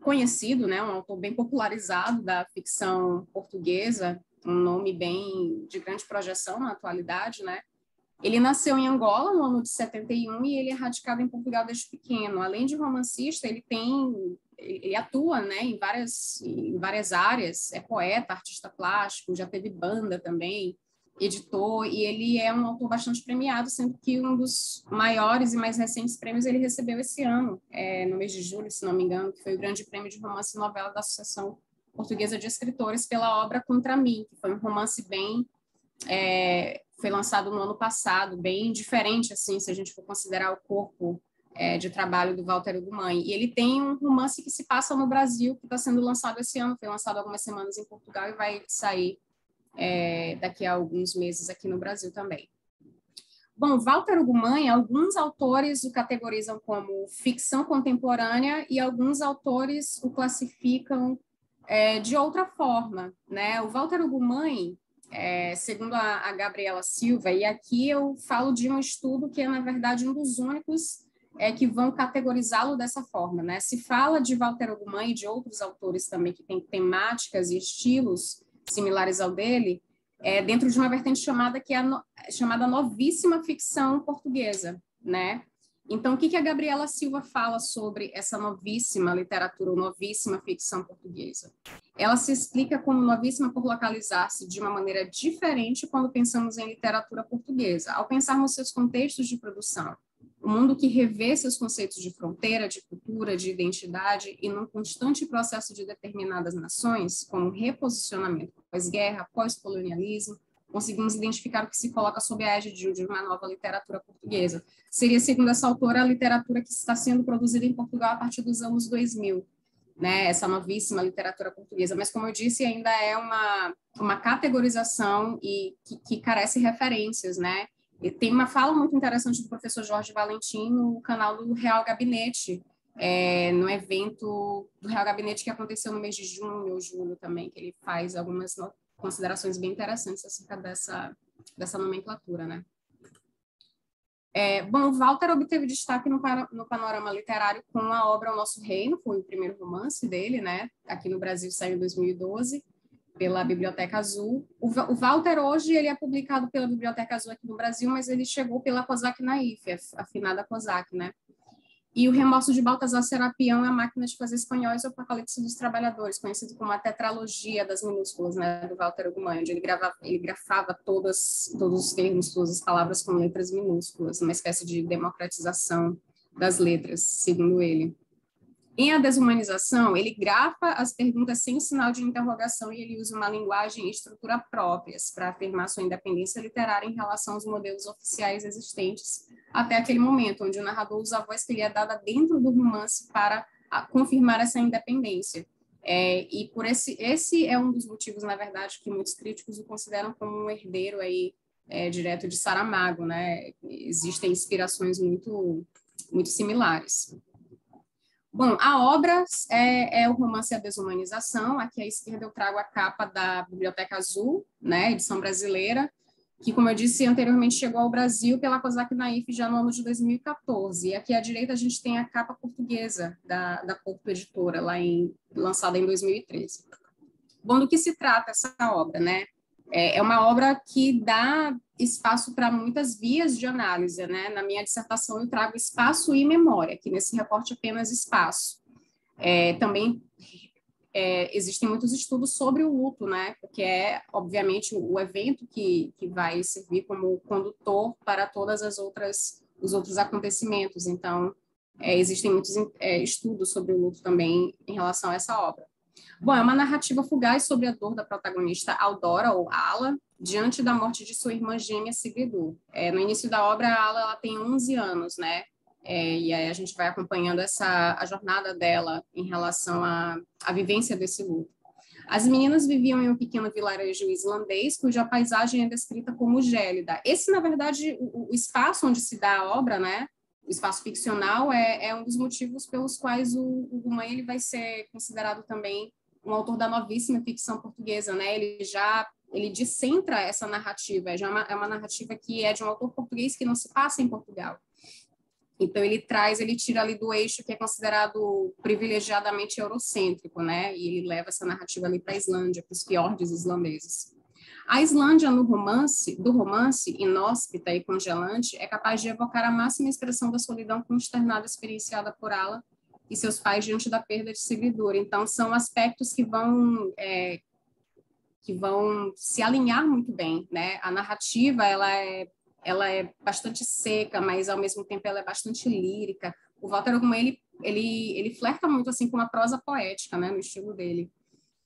conhecido, né, um autor bem popularizado da ficção portuguesa, um nome bem de grande projeção na atualidade, né? Ele nasceu em Angola no ano de 71 e ele é radicado em Portugal desde pequeno. Além de romancista, ele atua, né, em várias áreas, é poeta, artista plástico, já teve banda também, editor, e ele é um autor bastante premiado, sendo que um dos maiores e mais recentes prêmios ele recebeu esse ano, no mês de julho, se não me engano, que foi o Grande Prêmio de Romance e Novela da Associação Portuguesa de Escritores pela obra Contra Mim, que foi um romance bem... foi lançado no ano passado, bem diferente, assim, se a gente for considerar o corpo de trabalho do Walter Ugumãe. E ele tem um romance que se passa no Brasil, que está sendo lançado esse ano, foi lançado há algumas semanas em Portugal e vai sair daqui a alguns meses aqui no Brasil também. Bom, Walter Ugumãe, alguns autores o categorizam como ficção contemporânea e alguns autores o classificam de outra forma, né? O Walter Ugumãe, segundo a Gabriela Silva, e aqui eu falo de um estudo que é, na verdade, um dos únicos que vão categorizá-lo dessa forma, né? Se fala de Walter Ugumãe e de outros autores também que têm temáticas e estilos similares ao dele, dentro de uma vertente chamada chamada novíssima ficção portuguesa, né? Então, o que a Gabriela Silva fala sobre essa novíssima literatura, ou novíssima ficção portuguesa? Ela se explica como novíssima por localizar-se de uma maneira diferente quando pensamos em literatura portuguesa, ao pensarmos seus contextos de produção, um mundo que revê seus conceitos de fronteira, de cultura, de identidade, e num constante processo de determinadas nações, como reposicionamento pós-guerra, pós-colonialismo, conseguimos identificar o que se coloca sob a égide de uma nova literatura portuguesa. Seria, segundo essa autora, a literatura que está sendo produzida em Portugal a partir dos anos 2000, né? Essa novíssima literatura portuguesa. Mas, como eu disse, ainda é uma categorização e que carece referências, né? E tem uma fala muito interessante do professor Jorge Valentim no canal do Real Gabinete, no evento do Real Gabinete que aconteceu no mês de junho ou julho também, que ele faz algumas considerações bem interessantes acerca dessa nomenclatura, né? Bom, Walter obteve destaque no panorama literário com a obra O Nosso Reino, foi o primeiro romance dele, né? Aqui no Brasil saiu em 2012, pela Biblioteca Azul. O Walter hoje ele é publicado pela Biblioteca Azul aqui no Brasil, mas ele chegou pela Cosac Naif, a afinada Cosac, né? E O Remorso de Baltazar Serapião é a Máquina de Fazer Espanhóis ou Apocalipse dos Trabalhadores, conhecido como a tetralogia das minúsculas, né, do Walter Ugumãe, onde ele grafava todos os termos, todas as palavras com letras minúsculas, uma espécie de democratização das letras, segundo ele. Em A Desumanização, ele grafa as perguntas sem sinal de interrogação e ele usa uma linguagem e estrutura próprias para afirmar sua independência literária em relação aos modelos oficiais existentes até aquele momento, onde o narrador usa a voz que lhe é dada dentro do romance para confirmar essa independência. E por esse é um dos motivos, na verdade, que muitos críticos o consideram como um herdeiro aí, direto de Saramago, né? Existem inspirações muito, muito similares. Bom, a obra é o romance A Desumanização. Aqui à esquerda eu trago a capa da Biblioteca Azul, né, edição brasileira, que, como eu disse anteriormente, chegou ao Brasil pela Cosac Naif já no ano de 2014. E aqui à direita a gente tem a capa portuguesa da Corpo Editora, lançada em 2013. Bom, do que se trata essa obra, né? É uma obra que dá espaço para muitas vias de análise, né? Na minha dissertação eu trago espaço e memória, que nesse recorte apenas espaço. Também existem muitos estudos sobre o luto, né? Porque obviamente, o evento que vai servir como condutor para todas os outros acontecimentos. Então, existem muitos estudos sobre o luto também em relação a essa obra. Bom, é uma narrativa fugaz sobre a dor da protagonista Aldora, ou Ala, diante da morte de sua irmã gêmea Sigridur. No início da obra, a Ala ela tem 11 anos, né? E aí a gente vai acompanhando a jornada dela em relação à vivência desse luto. As meninas viviam em um pequeno vilarejo islandês, cuja paisagem é descrita como gélida. Esse, na verdade, o espaço onde se dá a obra, né? O espaço ficcional é um dos motivos pelos quais o Ugumãe ele vai ser considerado também um autor da novíssima ficção portuguesa, né? Ele descentra essa narrativa, é uma narrativa que é de um autor português que não se passa em Portugal. Então, ele tira ali do eixo que é considerado privilegiadamente eurocêntrico, né? E ele leva essa narrativa ali para a Islândia, para os fiordes islandeses. A Islândia, do romance, inóspita e congelante, é capaz de evocar a máxima expressão da solidão consternada experienciada por Ala e seus pais diante da perda de Sigridur. Então, são aspectos que vão que vão se alinhar muito bem, né? A narrativa, ela é bastante seca, mas ao mesmo tempo ela é bastante lírica. O Walter Ugman, ele flerta muito assim com a prosa poética, né, no estilo dele.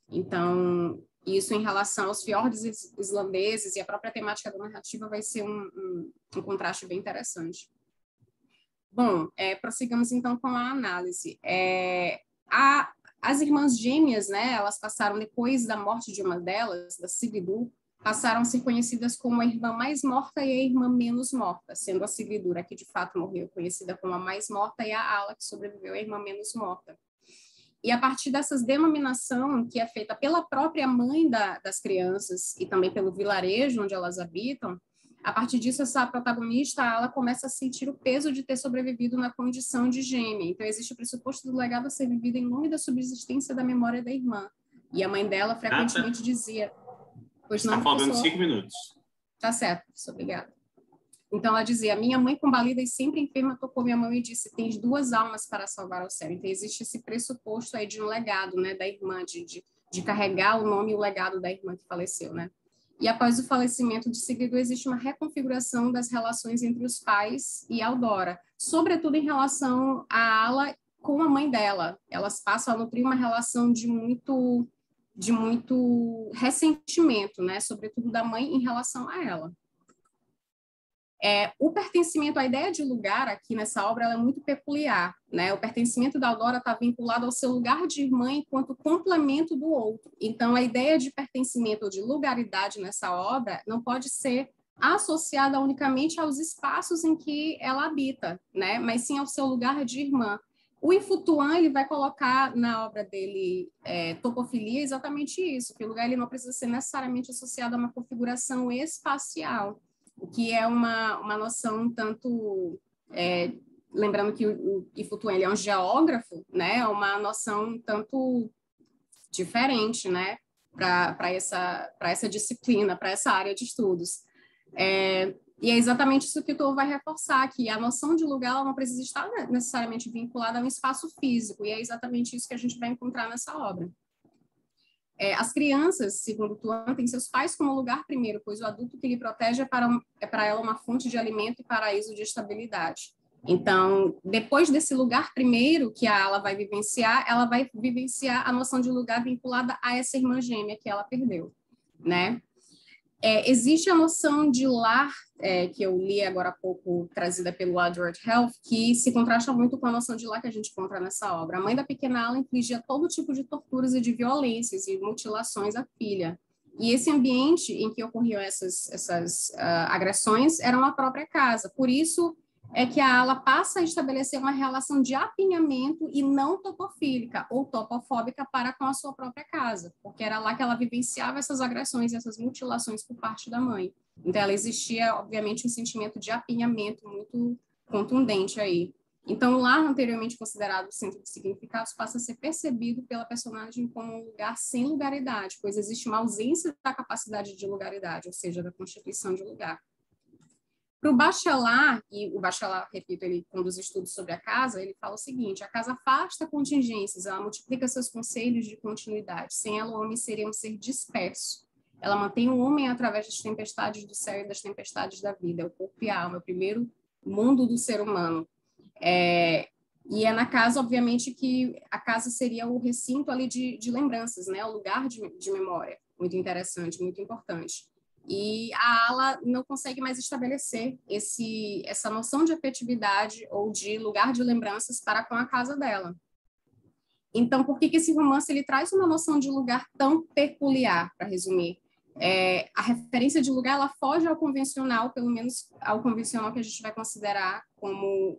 Então, isso em relação aos fiordes islandeses e a própria temática da narrativa vai ser um contraste bem interessante. Bom, prossigamos então com a análise. As irmãs gêmeas, né, elas passaram, depois da morte de uma delas, da Sigridur, passaram a ser conhecidas como a irmã mais morta e a irmã menos morta, sendo a Sigridur, a que de fato morreu, conhecida como a mais morta, e a Ala, que sobreviveu, a irmã menos morta. E a partir dessas denominação, que é feita pela própria mãe das crianças e também pelo vilarejo onde elas habitam, a partir disso, essa protagonista, ela começa a sentir o peso de ter sobrevivido na condição de gêmea. Então, existe o pressuposto do legado a ser vivido em nome da subsistência da memória da irmã. E a mãe dela frequentemente dizia... Pois não, está faltando professor? 5 minutos. Tá certo, professor, obrigada. Então, ela dizia, minha mãe, combalida e sempre enferma, tocou minha mão e disse, tens 2 almas para salvar ao céu. Então, existe esse pressuposto aí de um legado, né, da irmã, de carregar o nome e o legado da irmã que faleceu, né? E após o falecimento de Sigridur, existe uma reconfiguração das relações entre os pais e Eldora, sobretudo em relação a Ala com a mãe dela. Elas passam a nutrir uma relação de muito ressentimento, né? Sobretudo da mãe em relação a ela. O pertencimento, a ideia de lugar aqui nessa obra ela é muito peculiar, né? O pertencimento da Eldora está vinculado ao seu lugar de irmã enquanto complemento do outro. Então, a ideia de pertencimento ou de lugaridade nessa obra não pode ser associada unicamente aos espaços em que ela habita, né? Mas sim ao seu lugar de irmã. O Ifutuan, ele vai colocar na obra dele topofilia exatamente isso, que o lugar ele não precisa ser necessariamente associado a uma configuração espacial, o que é uma noção um tanto... lembrando que o Ifutuan ele é um geógrafo, né? É uma noção um tanto diferente, né? Para essa disciplina, para essa área de estudos. E é exatamente isso que o Tolles vai reforçar, que a noção de lugar ela não precisa estar necessariamente vinculada a um espaço físico, e é exatamente isso que a gente vai encontrar nessa obra. As crianças, segundo Tuan, têm seus pais como lugar primeiro, pois o adulto que lhe protege é para ela uma fonte de alimento e paraíso de estabilidade. Então, depois desse lugar primeiro que ela vai vivenciar a noção de lugar vinculada a essa irmã gêmea que ela perdeu, né? Existe a noção de lar, que eu li agora há pouco, trazida pelo Edward Heath, que se contrasta muito com a noção de lar que a gente encontra nessa obra. A mãe da pequena Ala infligia todo tipo de torturas e de violências e mutilações à filha. E esse ambiente em que ocorriam essas agressões era uma própria casa. Por isso é que a Ala passa a estabelecer uma relação de apinhamento e não topofílica ou topofóbica para com a sua própria casa, porque era lá que ela vivenciava essas agressões, essas mutilações por parte da mãe. Então, ela existia, obviamente, um sentimento de apinhamento muito contundente aí. Então, o lar, anteriormente considerado centro de significados, passa a ser percebido pela personagem como um lugar sem lugaridade, pois existe uma ausência da capacidade de lugaridade, ou seja, da constituição de lugar. Para o Bachelard, e o Bachelard, repito, ele conduz estudos sobre a casa, ele fala o seguinte, a casa afasta contingências, ela multiplica seus conselhos de continuidade. Sem ela, o homem seria um ser disperso. Ela mantém o homem através das tempestades do céu e das tempestades da vida. É o corpo e a alma, é o primeiro mundo do ser humano. E é na casa, obviamente, que a casa seria o recinto ali de lembranças, né? O lugar de memória. Muito interessante, muito importante. E a Ala não consegue mais estabelecer essa noção de afetividade ou de lugar de lembranças para com a casa dela. Então, por que esse romance ele traz uma noção de lugar tão peculiar, para resumir? A referência de lugar ela foge ao convencional, pelo menos ao convencional que a gente vai considerar como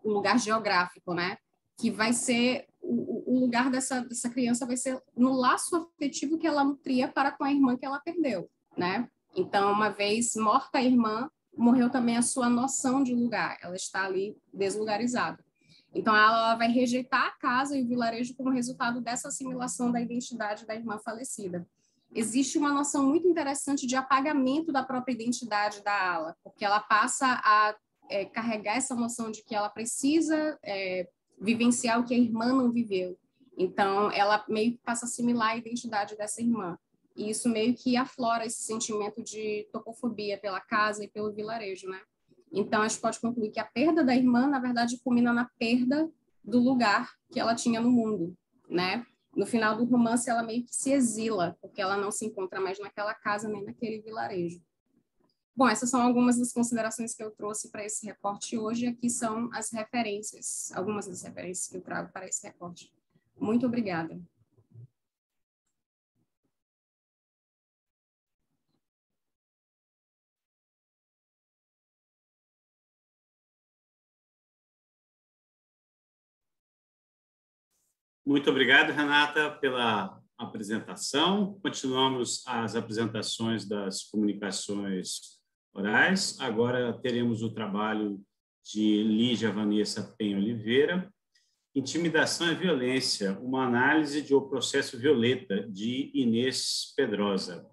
o lugar geográfico, né? Que vai ser o lugar dessa criança vai ser no laço afetivo que ela nutria para com a irmã que ela perdeu, né? Então, uma vez morta a irmã, morreu também a sua noção de lugar, ela está ali deslugarizada. Então, ela vai rejeitar a casa e o vilarejo como resultado dessa assimilação da identidade da irmã falecida. Existe uma noção muito interessante de apagamento da própria identidade da Ala, porque ela passa a carregar essa noção de que ela precisa vivenciar o que a irmã não viveu. Então, ela meio que passa a assimilar a identidade dessa irmã. E isso meio que aflora esse sentimento de topofobia pela casa e pelo vilarejo, né? Então, a gente pode concluir que a perda da irmã, na verdade, culmina na perda do lugar que ela tinha no mundo, né? No final do romance, ela meio que se exila, porque ela não se encontra mais naquela casa nem naquele vilarejo. Bom, essas são algumas das considerações que eu trouxe para esse recorte hoje. Aqui são as referências, algumas das referências que eu trago para esse recorte. Muito obrigada. Muito obrigado, Renata, pela apresentação. Continuamos as apresentações das comunicações orais. Agora teremos o trabalho de Lígia Vanessa Penha Oliveira, Intimidação e Violência, uma análise de O Processo Violeta, de Inês Pedrosa.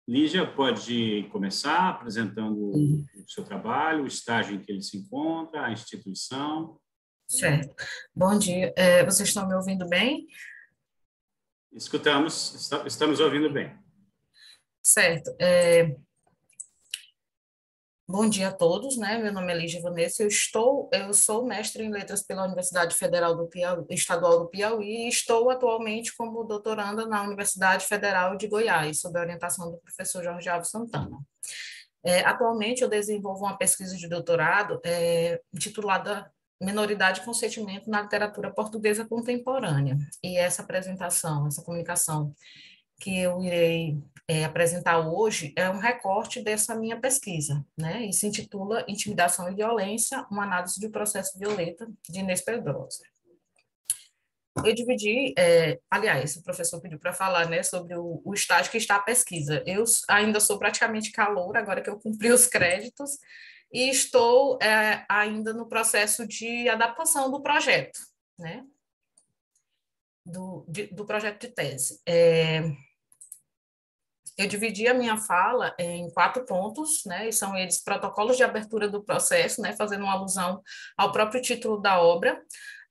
Lígia, pode começar apresentando o seu trabalho, o estágio em que ele se encontra, a instituição. Certo. Bom dia. Vocês estão me ouvindo bem? Estamos ouvindo bem. Certo. Bom dia a todos, né? Meu nome é Lígia Vanessa, eu sou mestre em letras pela Universidade Federal do Piauí, Estadual do Piauí, e estou atualmente como doutoranda na Universidade Federal de Goiás, sob a orientação do professor Jorge Alves Santana. Atualmente eu desenvolvo uma pesquisa de doutorado intitulada Minoridade e Consentimento na Literatura Portuguesa Contemporânea. E essa apresentação, essa comunicação que eu irei apresentar hoje é um recorte dessa minha pesquisa, né? E se intitula Intimidação e Violência, uma análise do processo violeta, de Inês Pedrosa. Eu dividi, aliás, o professor pediu para falar, né, sobre o estágio que está a pesquisa. Eu ainda sou praticamente caloura, agora que eu cumpri os créditos, e estou ainda no processo de adaptação do projeto, né? Do projeto de tese. Eu dividi a minha fala em 4 pontos, né? E são eles protocolos de abertura do processo, né? Fazendo uma alusão ao próprio título da obra,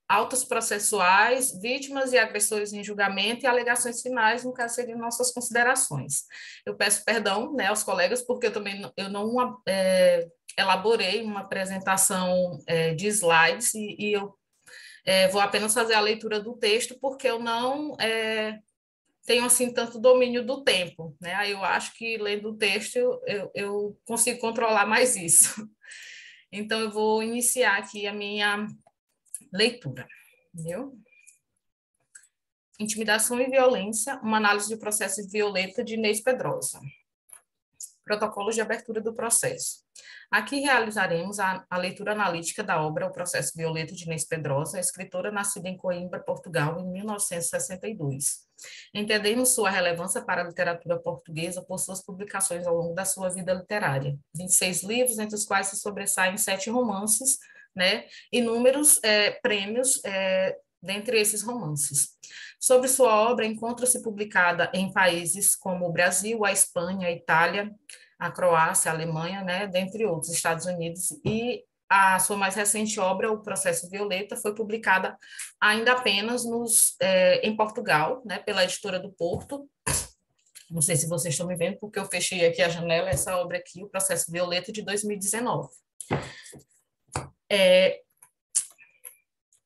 autos processuais, vítimas e agressores em julgamento e alegações finais, no caso seriam nossas considerações. Eu peço perdão, né, aos colegas, porque eu não elaborei uma apresentação de slides e eu vou apenas fazer a leitura do texto, porque eu não tenho assim tanto domínio do tempo, né? Aí eu acho que lendo o texto eu consigo controlar mais isso. Então eu vou iniciar aqui a minha leitura, entendeu? Intimidação e Violência, uma análise de processo violeta, de Inês Pedrosa. Protocolos de abertura do processo. Aqui realizaremos a leitura analítica da obra O Processo Violeta, de Inês Pedrosa, escritora nascida em Coimbra, Portugal, em 1962. Entendemos sua relevância para a literatura portuguesa por suas publicações ao longo da sua vida literária. 26 livros, entre os quais se sobressaem 7 romances, né, inúmeros prêmios dentre esses romances. Sobre sua obra, encontra-se publicada em países como o Brasil, a Espanha, a Itália, a Croácia, a Alemanha, né, dentre outros, Estados Unidos, e a sua mais recente obra, O Processo Violeta, foi publicada ainda apenas em Portugal, né, pela Editora do Porto. Não sei se vocês estão me vendo, porque eu fechei aqui a janela, essa obra aqui, O Processo Violeta, de 2019.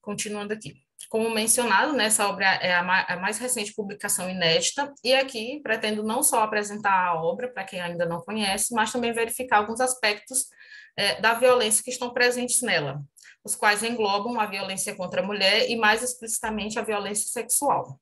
Continuando aqui. Como mencionado, né, essa obra é a mais recente publicação inédita, e aqui pretendo não só apresentar a obra, para quem ainda não conhece, mas também verificar alguns aspectos da violência que estão presentes nela, os quais englobam a violência contra a mulher e, mais explicitamente, a violência sexual.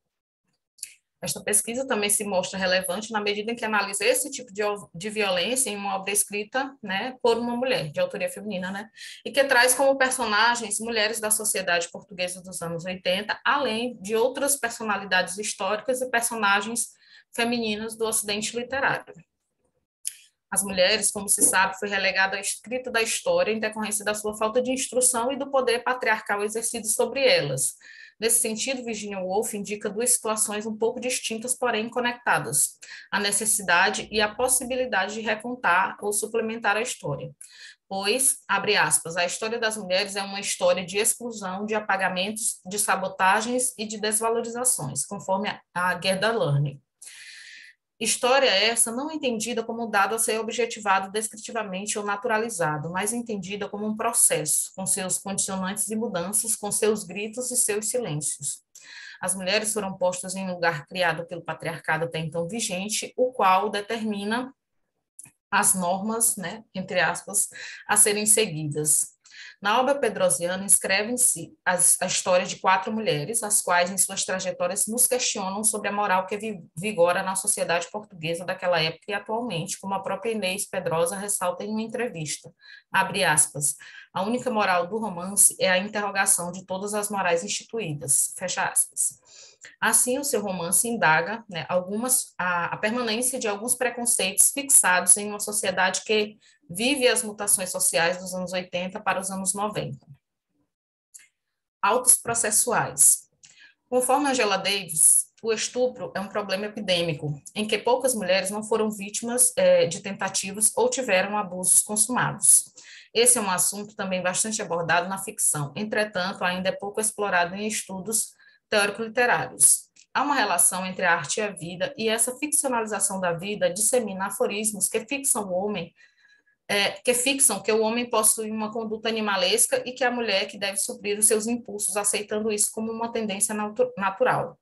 Esta pesquisa também se mostra relevante na medida em que analisa esse tipo de violência em uma obra escrita, né, por uma mulher, de autoria feminina, né, e que traz como personagens mulheres da sociedade portuguesa dos anos 80, além de outras personalidades históricas e personagens femininas do Ocidente literário. As mulheres, como se sabe, foi relegada à escrita da história em decorrência da sua falta de instrução e do poder patriarcal exercido sobre elas. Nesse sentido, Virginia Woolf indica 2 situações um pouco distintas, porém conectadas: a necessidade e a possibilidade de recontar ou suplementar a história. pois, abre aspas, a história das mulheres é uma história de exclusão, de apagamentos, de sabotagens e de desvalorizações, conforme a Gerda Lerner. História essa não entendida como dado a ser objetivado descritivamente ou naturalizado, mas entendida como um processo, com seus condicionantes e mudanças, com seus gritos e seus silêncios. As mulheres foram postas em um lugar criado pelo patriarcado até então vigente, o qual determina as normas, né, entre aspas, a serem seguidas. Na obra pedrosiana, inscrevem-se a história de 4 mulheres, as quais, em suas trajetórias, nos questionam sobre a moral que vigora na sociedade portuguesa daquela época e atualmente, como a própria Inês Pedrosa ressalta em uma entrevista. Abre aspas. A única moral do romance é a interrogação de todas as morais instituídas. Fecha aspas. Assim, o seu romance indaga, né, a permanência de alguns preconceitos fixados em uma sociedade que vive as mutações sociais dos anos 80 para os anos 90. Autos processuais. Conforme Angela Davis, o estupro é um problema epidêmico, em que poucas mulheres não foram vítimas de tentativas ou tiveram abusos consumados. Esse é um assunto também bastante abordado na ficção, entretanto, ainda é pouco explorado em estudos teórico-literários. Há uma relação entre a arte e a vida, e essa ficcionalização da vida dissemina aforismos que fixam que o homem possui uma conduta animalesca e que a mulher que deve suprir os seus impulsos, aceitando isso como uma tendência natural.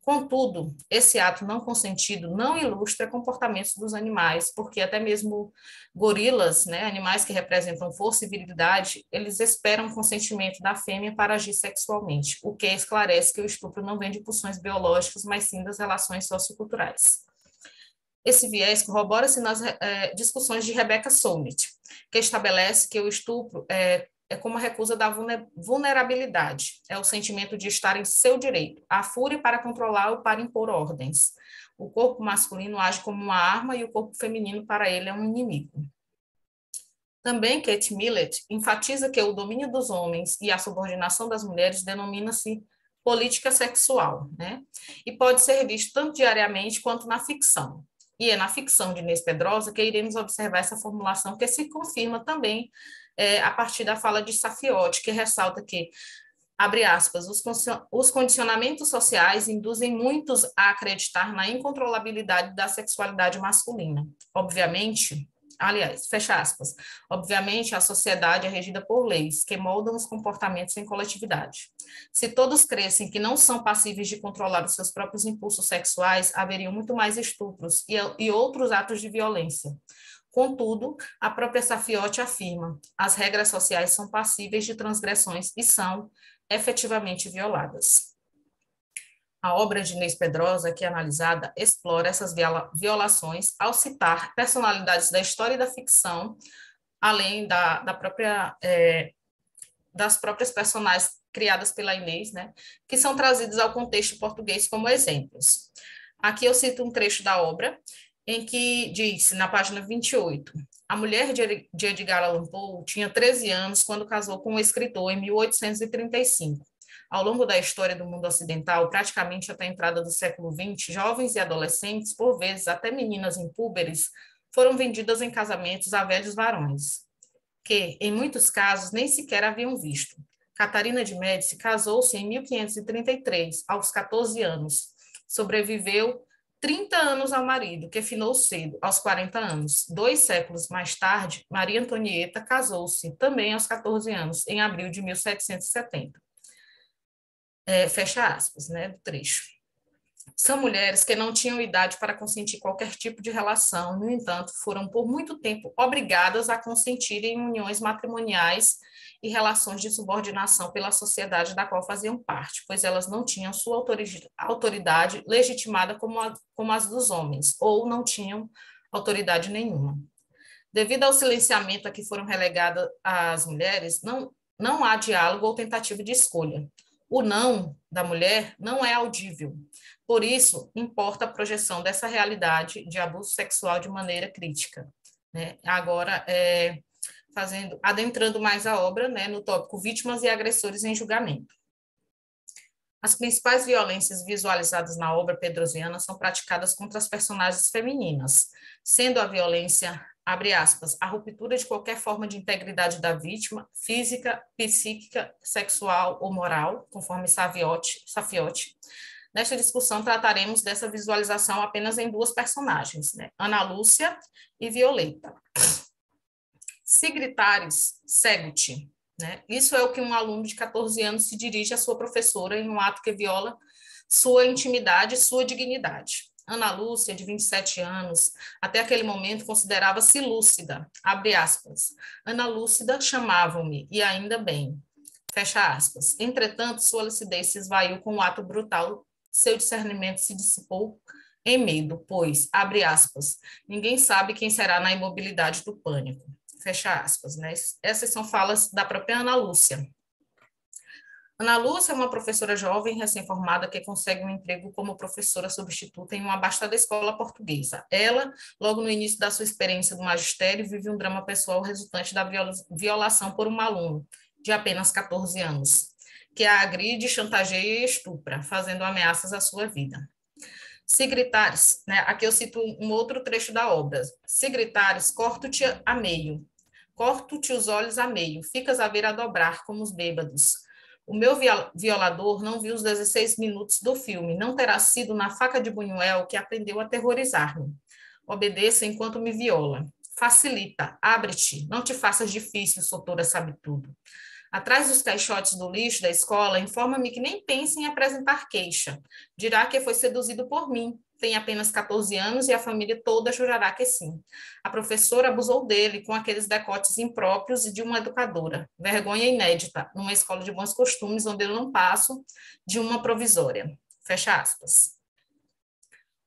Contudo, esse ato não consentido não ilustra comportamentos dos animais, porque até mesmo gorilas, né, animais que representam força e virilidade, eles esperam o consentimento da fêmea para agir sexualmente, o que esclarece que o estupro não vem de pulsões biológicas, mas sim das relações socioculturais. Esse viés corrobora-se nas discussões de Rebecca Solnit, que estabelece que o estupro é como a recusa da vulnerabilidade, é o sentimento de estar em seu direito, a fúria para controlar ou para impor ordens. O corpo masculino age como uma arma e o corpo feminino para ele é um inimigo. Também Kate Millett enfatiza que o domínio dos homens e a subordinação das mulheres denomina-se política sexual, né? E pode ser visto tanto diariamente quanto na ficção. E é na ficção de Inês Pedrosa que iremos observar essa formulação que se confirma também a partir da fala de Safiotti, que ressalta que, abre aspas, os condicionamentos sociais induzem muitos a acreditar na incontrolabilidade da sexualidade masculina. Obviamente, aliás, fecha aspas, obviamente a sociedade é regida por leis que moldam os comportamentos em coletividade. Se todos crescem que não são passíveis de controlar os seus próprios impulsos sexuais, haveriam muito mais estupros e outros atos de violência. Contudo, a própria Safiotti afirma, as regras sociais são passíveis de transgressões e são efetivamente violadas. A obra de Inês Pedrosa, aqui analisada, explora essas violações ao citar personalidades da história e da ficção, além das próprias personagens criadas pela Inês, né, que são trazidas ao contexto português como exemplos. Aqui eu cito um trecho da obra, em que diz, na página 28, a mulher de Edgar Allan Poe tinha 13 anos quando casou com um escritor em 1835. Ao longo da história do mundo ocidental, praticamente até a entrada do século XX, jovens e adolescentes, por vezes até meninas impúberes, foram vendidas em casamentos a velhos varões, que, em muitos casos, nem sequer haviam visto. Catarina de Médici casou-se em 1533, aos 14 anos. Sobreviveu 30 anos ao marido, que finou cedo, aos 40 anos. 2 séculos mais tarde, Maria Antonieta casou-se, também aos 14 anos, em abril de 1770. Fecha aspas, né, do trecho. São mulheres que não tinham idade para consentir qualquer tipo de relação, no entanto, foram por muito tempo obrigadas a consentir em uniões matrimoniais e relações de subordinação pela sociedade da qual faziam parte, pois elas não tinham sua autoridade legitimada como as dos homens, ou não tinham autoridade nenhuma. Devido ao silenciamento a que foram relegadas as mulheres, não há diálogo ou tentativa de escolha. O não da mulher não é audível. Por isso, importa a projeção dessa realidade de abuso sexual de maneira crítica, né? Agora, adentrando mais a obra, né, no tópico vítimas e agressores em julgamento. As principais violências visualizadas na obra pedrosiana são praticadas contra as personagens femininas, sendo a violência abre aspas, a ruptura de qualquer forma de integridade da vítima, física, psíquica, sexual ou moral, conforme Safiotti. Nesta discussão, trataremos dessa visualização apenas em duas personagens, né? Ana Lúcia e Violeta. Se gritares, segue-te. Né? Isso é o que um aluno de 14 anos se dirige à sua professora em um ato que viola sua intimidade e sua dignidade. Ana Lúcia, de 27 anos, até aquele momento considerava-se lúcida, abre aspas. Ana Lúcida chamavam-me, e ainda bem, fecha aspas. Entretanto, sua lucidez se esvaiu com o ato brutal, seu discernimento se dissipou em medo, pois, abre aspas, ninguém sabe quem será na imobilidade do pânico, fecha aspas. Né? Essas são falas da própria Ana Lúcia. Ana Lúcia é uma professora jovem, recém-formada, que consegue um emprego como professora substituta em uma abastada escola portuguesa. Ela, logo no início da sua experiência do magistério, vive um drama pessoal resultante da violação por um aluno, de apenas 14 anos, que a agride, chantageia e estupra, fazendo ameaças à sua vida. Se gritares, né, aqui eu cito um outro trecho da obra, se gritares, corto-te a meio, corto-te os olhos a meio, ficas a ver a dobrar como os bêbados. O meu violador não viu os 16 minutos do filme, não terá sido na faca de Buñuel que aprendeu a aterrorizar-me. Obedeça enquanto me viola. Facilita, abre-te, não te faças difícil, Soutora sabe tudo. Atrás dos caixotes do lixo da escola, informa-me que nem pensa em apresentar queixa. Dirá que foi seduzido por mim. Tem apenas 14 anos e a família toda jurará que sim. A professora abusou dele com aqueles decotes impróprios e de uma educadora. Vergonha inédita, numa escola de bons costumes onde eu não passo de uma provisória. Fecha aspas.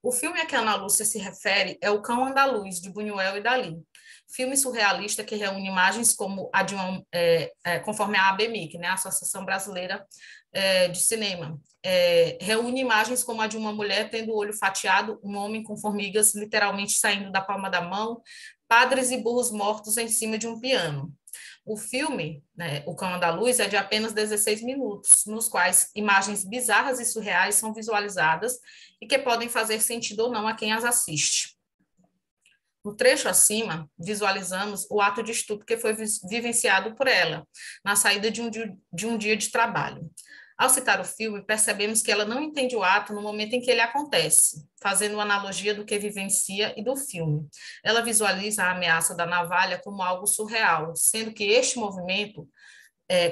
O filme a que Ana Lúcia se refere é O Cão Andaluz, de Buñuel e Dalí. Filme surrealista que reúne imagens como a de uma, conforme a ABMIC, né, a Associação Brasileira de Cinema, reúne imagens como a de uma mulher tendo o olho fatiado, um homem com formigas literalmente saindo da palma da mão, padres e burros mortos em cima de um piano. O filme, né, O Cão Andaluz, é de apenas 16 minutos, nos quais imagens bizarras e surreais são visualizadas e que podem fazer sentido ou não a quem as assiste. No trecho acima, visualizamos o ato de estupro que foi vivenciado por ela, na saída de um dia de trabalho. Ao citar o filme, percebemos que ela não entende o ato no momento em que ele acontece, fazendo uma analogia do que vivencia e do filme. Ela visualiza a ameaça da navalha como algo surreal, sendo que este movimento,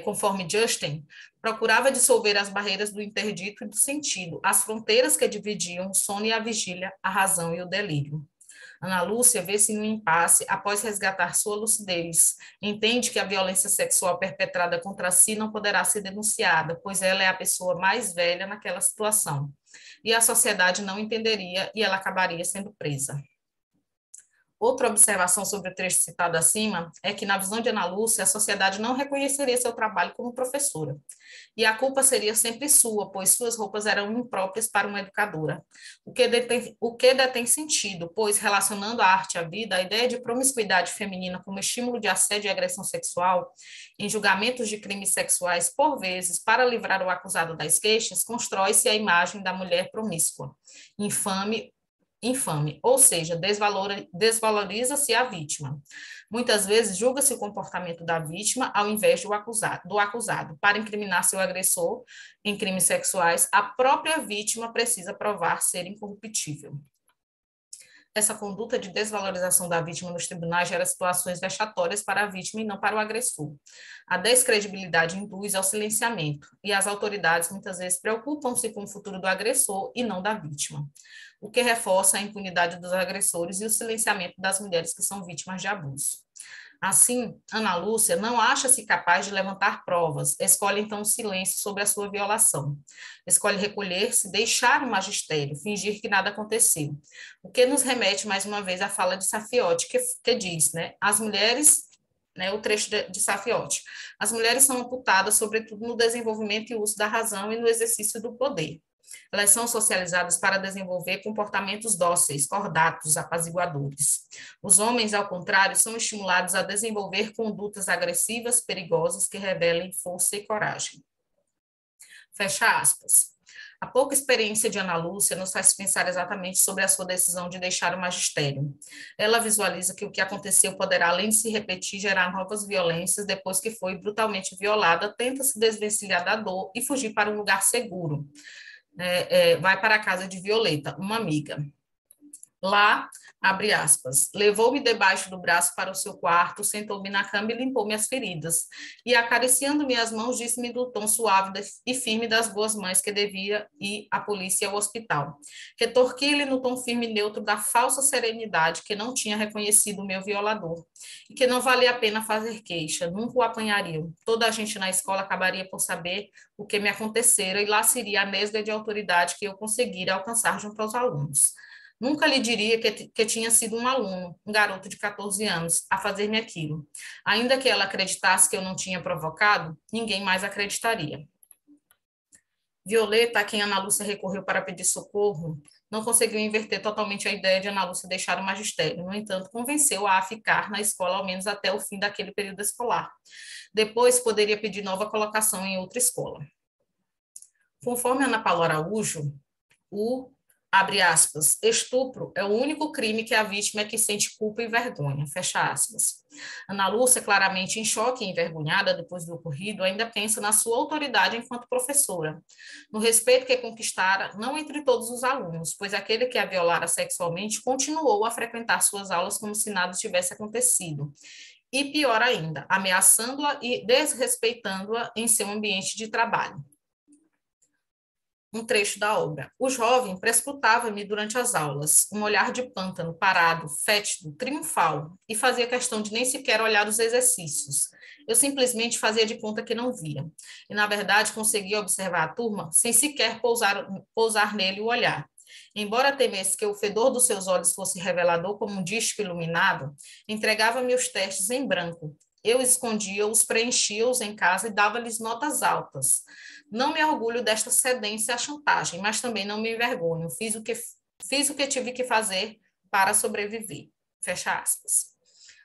conforme Justin, procurava dissolver as barreiras do interdito e do sentido, as fronteiras que dividiam o sono e a vigília, a razão e o delírio. Ana Lúcia vê-se em um impasse após resgatar sua lucidez. Entende que a violência sexual perpetrada contra si não poderá ser denunciada, pois ela é a pessoa mais velha naquela situação. E a sociedade não entenderia e ela acabaria sendo presa. Outra observação sobre o trecho citado acima é que, na visão de Ana Lúcia, a sociedade não reconheceria seu trabalho como professora. E a culpa seria sempre sua, pois suas roupas eram impróprias para uma educadora. O que detém sentido, pois, relacionando a arte à vida, a ideia de promiscuidade feminina como estímulo de assédio e agressão sexual, em julgamentos de crimes sexuais, por vezes, para livrar o acusado das queixas, constrói-se a imagem da mulher promíscua, infame, ou seja, desvaloriza-se a vítima. Muitas vezes julga-se o comportamento da vítima ao invés do acusado. Para incriminar seu agressor em crimes sexuais, a própria vítima precisa provar ser incorruptível. Essa conduta de desvalorização da vítima nos tribunais gera situações vexatórias para a vítima e não para o agressor. A descredibilidade induz ao silenciamento, e as autoridades muitas vezes preocupam-se com o futuro do agressor e não da vítima, o que reforça a impunidade dos agressores e o silenciamento das mulheres que são vítimas de abuso. Assim, Ana Lúcia não acha-se capaz de levantar provas, escolhe então o silêncio sobre a sua violação. Escolhe recolher-se, deixar o magistério, fingir que nada aconteceu. O que nos remete, mais uma vez, à fala de Safiotti, que diz, né, as mulheres, né, o trecho de Safiotti, as mulheres são amputadas, sobretudo no desenvolvimento e uso da razão e no exercício do poder. Elas são socializadas para desenvolver comportamentos dóceis, cordatos, apaziguadores. Os homens, ao contrário, são estimulados a desenvolver condutas agressivas, perigosas, que revelem força e coragem. Fecha aspas. A pouca experiência de Ana Lúcia nos faz pensar exatamente sobre a sua decisão de deixar o magistério. Ela visualiza que o que aconteceu poderá, além de se repetir, gerar novas violências depois que foi brutalmente violada, tenta se desvencilhar da dor e fugir para um lugar seguro. Vai para a casa de Violeta, uma amiga. Lá, abre aspas, levou-me debaixo do braço para o seu quarto, sentou-me na cama e limpou-me as feridas. E, acariciando-me as mãos, disse-me do tom suave e firme das boas mães que devia ir à polícia e ao hospital. Retorqui-lhe no tom firme e neutro da falsa serenidade que não tinha reconhecido o meu violador. E que não valia a pena fazer queixa, nunca o apanhariam. Toda a gente na escola acabaria por saber o que me acontecera e lá seria a nesga de autoridade que eu conseguira alcançar junto aos alunos. Nunca lhe diria que tinha sido um aluno, um garoto de 14 anos, a fazer-me aquilo. Ainda que ela acreditasse que eu não tinha provocado, ninguém mais acreditaria. Violeta, a quem Ana Lúcia recorreu para pedir socorro, não conseguiu inverter totalmente a ideia de Ana Lúcia deixar o magistério. No entanto, convenceu-a a ficar na escola ao menos até o fim daquele período escolar. Depois, poderia pedir nova colocação em outra escola. Conforme Ana Paula Araújo, abre aspas, estupro é o único crime que a vítima é que sente culpa e vergonha, fecha aspas. Ana Lúcia, claramente em choque e envergonhada depois do ocorrido, ainda pensa na sua autoridade enquanto professora, no respeito que conquistara não entre todos os alunos, pois aquele que a violara sexualmente continuou a frequentar suas aulas como se nada tivesse acontecido. E pior ainda, ameaçando-a e desrespeitando-a em seu ambiente de trabalho. Um trecho da obra. O jovem prescrutava-me durante as aulas, um olhar de pântano, parado, fétido, triunfal, e fazia questão de nem sequer olhar os exercícios. Eu simplesmente fazia de conta que não via. E, na verdade, conseguia observar a turma sem sequer pousar nele o olhar. Embora temesse que o fedor dos seus olhos fosse revelador como um disco iluminado, entregava-me os testes em branco. Eu escondia-os, preenchia-os em casa e dava-lhes notas altas. Não me orgulho desta cedência à chantagem, mas também não me envergonho. Fiz o que tive que fazer para sobreviver. Fecha aspas.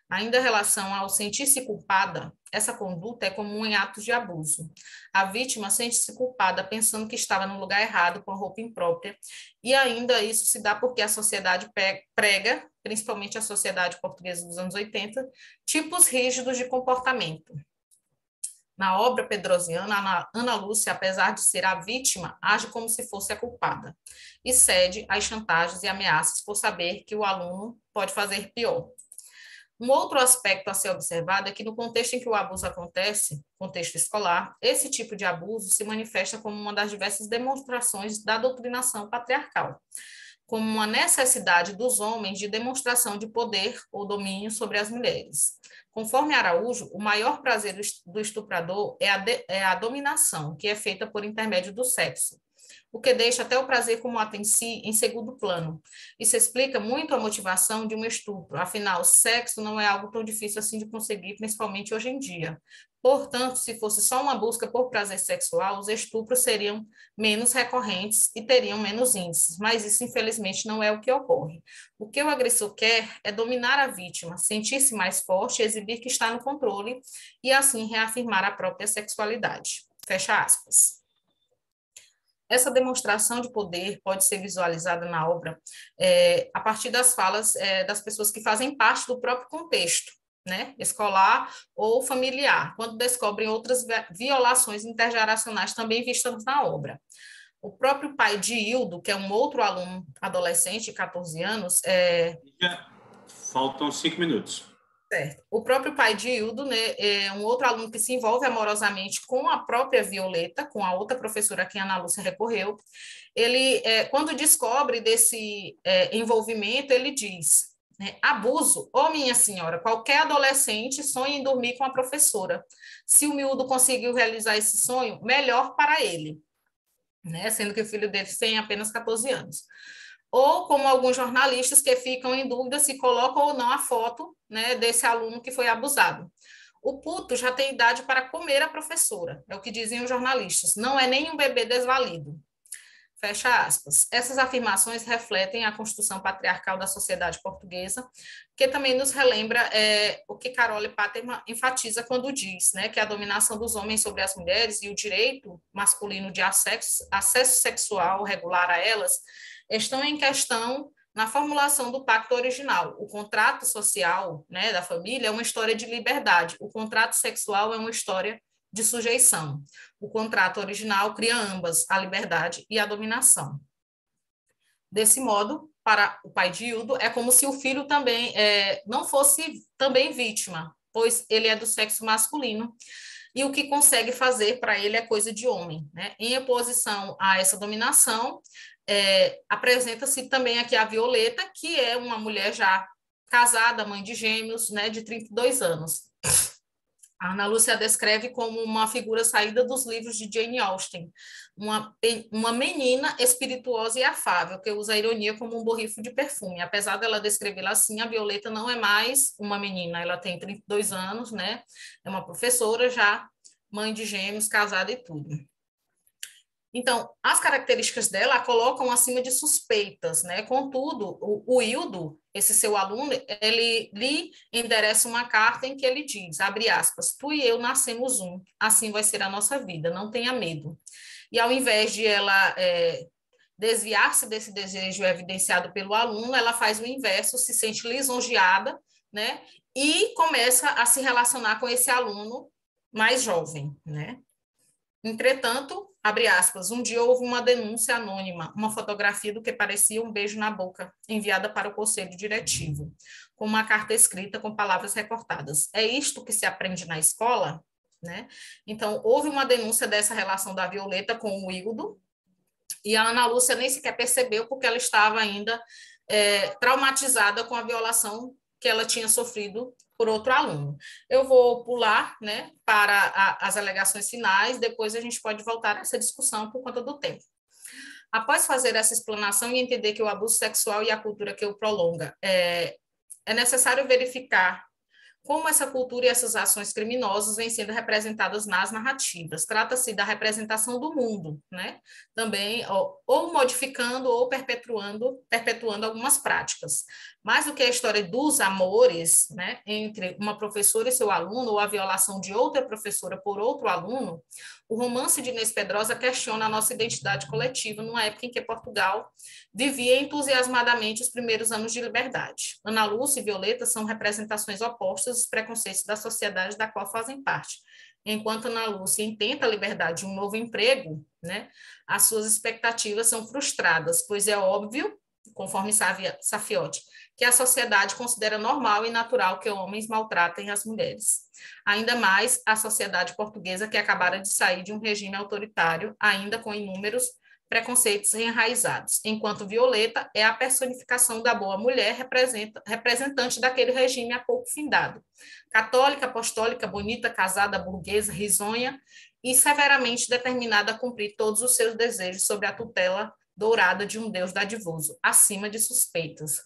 Ainda em relação ao sentir-se culpada, essa conduta é comum em atos de abuso. A vítima sente-se culpada pensando que estava no lugar errado, com a roupa imprópria, e ainda isso se dá porque a sociedade prega, principalmente a sociedade portuguesa dos anos 80, tipos rígidos de comportamento. Na obra pedrosiana, Ana Lúcia, apesar de ser a vítima, age como se fosse a culpada e cede às chantagens e ameaças por saber que o aluno pode fazer pior. Um outro aspecto a ser observado é que no contexto em que o abuso acontece, contexto escolar, esse tipo de abuso se manifesta como uma das diversas demonstrações da doutrinação patriarcal, como uma necessidade dos homens de demonstração de poder ou domínio sobre as mulheres. Conforme Araújo, o maior prazer do estuprador é a dominação, que é feita por intermédio do sexo, o que deixa até o prazer como ato em si em segundo plano. Isso explica muito a motivação de um estupro, afinal, sexo não é algo tão difícil assim de conseguir, principalmente hoje em dia. Portanto, se fosse só uma busca por prazer sexual, os estupros seriam menos recorrentes e teriam menos índices, mas isso, infelizmente, não é o que ocorre. O que o agressor quer é dominar a vítima, sentir-se mais forte, exibir que está no controle e, assim, reafirmar a própria sexualidade. Fecha aspas. Essa demonstração de poder pode ser visualizada na obra a partir das falas das pessoas que fazem parte do próprio contexto, né, escolar ou familiar, quando descobrem outras violações intergeracionais também vistas na obra. O próprio pai de Hildo, que é um outro aluno adolescente de 14 anos... Faltam 5 minutos. Certo. O próprio pai de Hildo, né, é um outro aluno que se envolve amorosamente com a própria Violeta, com a outra professora a quem a Ana Lúcia recorreu. Ele, quando descobre desse envolvimento, ele diz, né, abuso, minha senhora, qualquer adolescente sonha em dormir com a professora. Se o miúdo conseguiu realizar esse sonho, melhor para ele, né, sendo que o filho dele tem apenas 14 anos. Ou como alguns jornalistas que ficam em dúvida se colocam ou não a foto, né, desse aluno que foi abusado. O puto já tem idade para comer a professora, é o que dizem os jornalistas, não é nem um bebê desvalido. Fecha aspas. Essas afirmações refletem a construção patriarcal da sociedade portuguesa, que também nos relembra o que Carole Paterman enfatiza quando diz, né, que a dominação dos homens sobre as mulheres e o direito masculino de acesso sexual regular a elas estão em questão na formulação do pacto original. O contrato social, né, da família é uma história de liberdade, o contrato sexual é uma história de sujeição. O contrato original cria ambas, a liberdade e a dominação. Desse modo, para o pai de Hildo, é como se o filho também não fosse também vítima, pois ele é do sexo masculino, e o que consegue fazer para ele é coisa de homem, né? Em oposição a essa dominação, apresenta-se também aqui a Violeta, que é uma mulher já casada, mãe de gêmeos, né, de 32 anos. A Ana Lúcia a descreve como uma figura saída dos livros de Jane Austen, uma menina espirituosa e afável, que usa a ironia como um borrifo de perfume. Apesar dela descrevê-la assim, a Violeta não é mais uma menina, ela tem 32 anos, né? É uma professora já, mãe de gêmeos, casada e tudo. Então, as características dela a colocam acima de suspeitas, né? Contudo, o Hildo, esse seu aluno, ele lhe endereça uma carta em que ele diz, abre aspas, tu e eu nascemos um, assim vai ser a nossa vida, não tenha medo. E ao invés de ela desviar-se desse desejo evidenciado pelo aluno, ela faz o inverso, se sente lisonjeada, né? E começa a se relacionar com esse aluno mais jovem, né? Entretanto, abre aspas, um dia houve uma denúncia anônima, uma fotografia do que parecia um beijo na boca, enviada para o conselho diretivo, com uma carta escrita com palavras recortadas. É isto que se aprende na escola? Né? Então, houve uma denúncia dessa relação da Violeta com o Hildo, e a Ana Lúcia nem sequer percebeu, porque ela estava ainda traumatizada com a violação que ela tinha sofrido por outro aluno. Eu vou pular, né, para as alegações finais, depois a gente pode voltar a essa discussão por conta do tempo. Após fazer essa explanação e entender que o abuso sexual e a cultura que o prolonga, é necessário verificar como essa cultura e essas ações criminosas vêm sendo representadas nas narrativas. Trata-se da representação do mundo, né? Também, ou modificando ou perpetuando algumas práticas. Mais do que a história dos amores, né, entre uma professora e seu aluno, ou a violação de outra professora por outro aluno, o romance de Inês Pedrosa questiona a nossa identidade coletiva numa época em que Portugal vivia entusiasmadamente os primeiros anos de liberdade. Ana Lúcia e Violeta são representações opostas dos preconceitos da sociedade da qual fazem parte. Enquanto Ana Lúcia intenta a liberdade de um novo emprego, né, as suas expectativas são frustradas, pois é óbvio, conforme Safiotti, que a sociedade considera normal e natural que homens maltratem as mulheres. Ainda mais a sociedade portuguesa, que acabara de sair de um regime autoritário, ainda com inúmeros preconceitos enraizados, enquanto Violeta é a personificação da boa mulher, representante daquele regime há pouco findado. Católica, apostólica, bonita, casada, burguesa, risonha e severamente determinada a cumprir todos os seus desejos sob a tutela dourada de um Deus dadivoso, acima de suspeitas.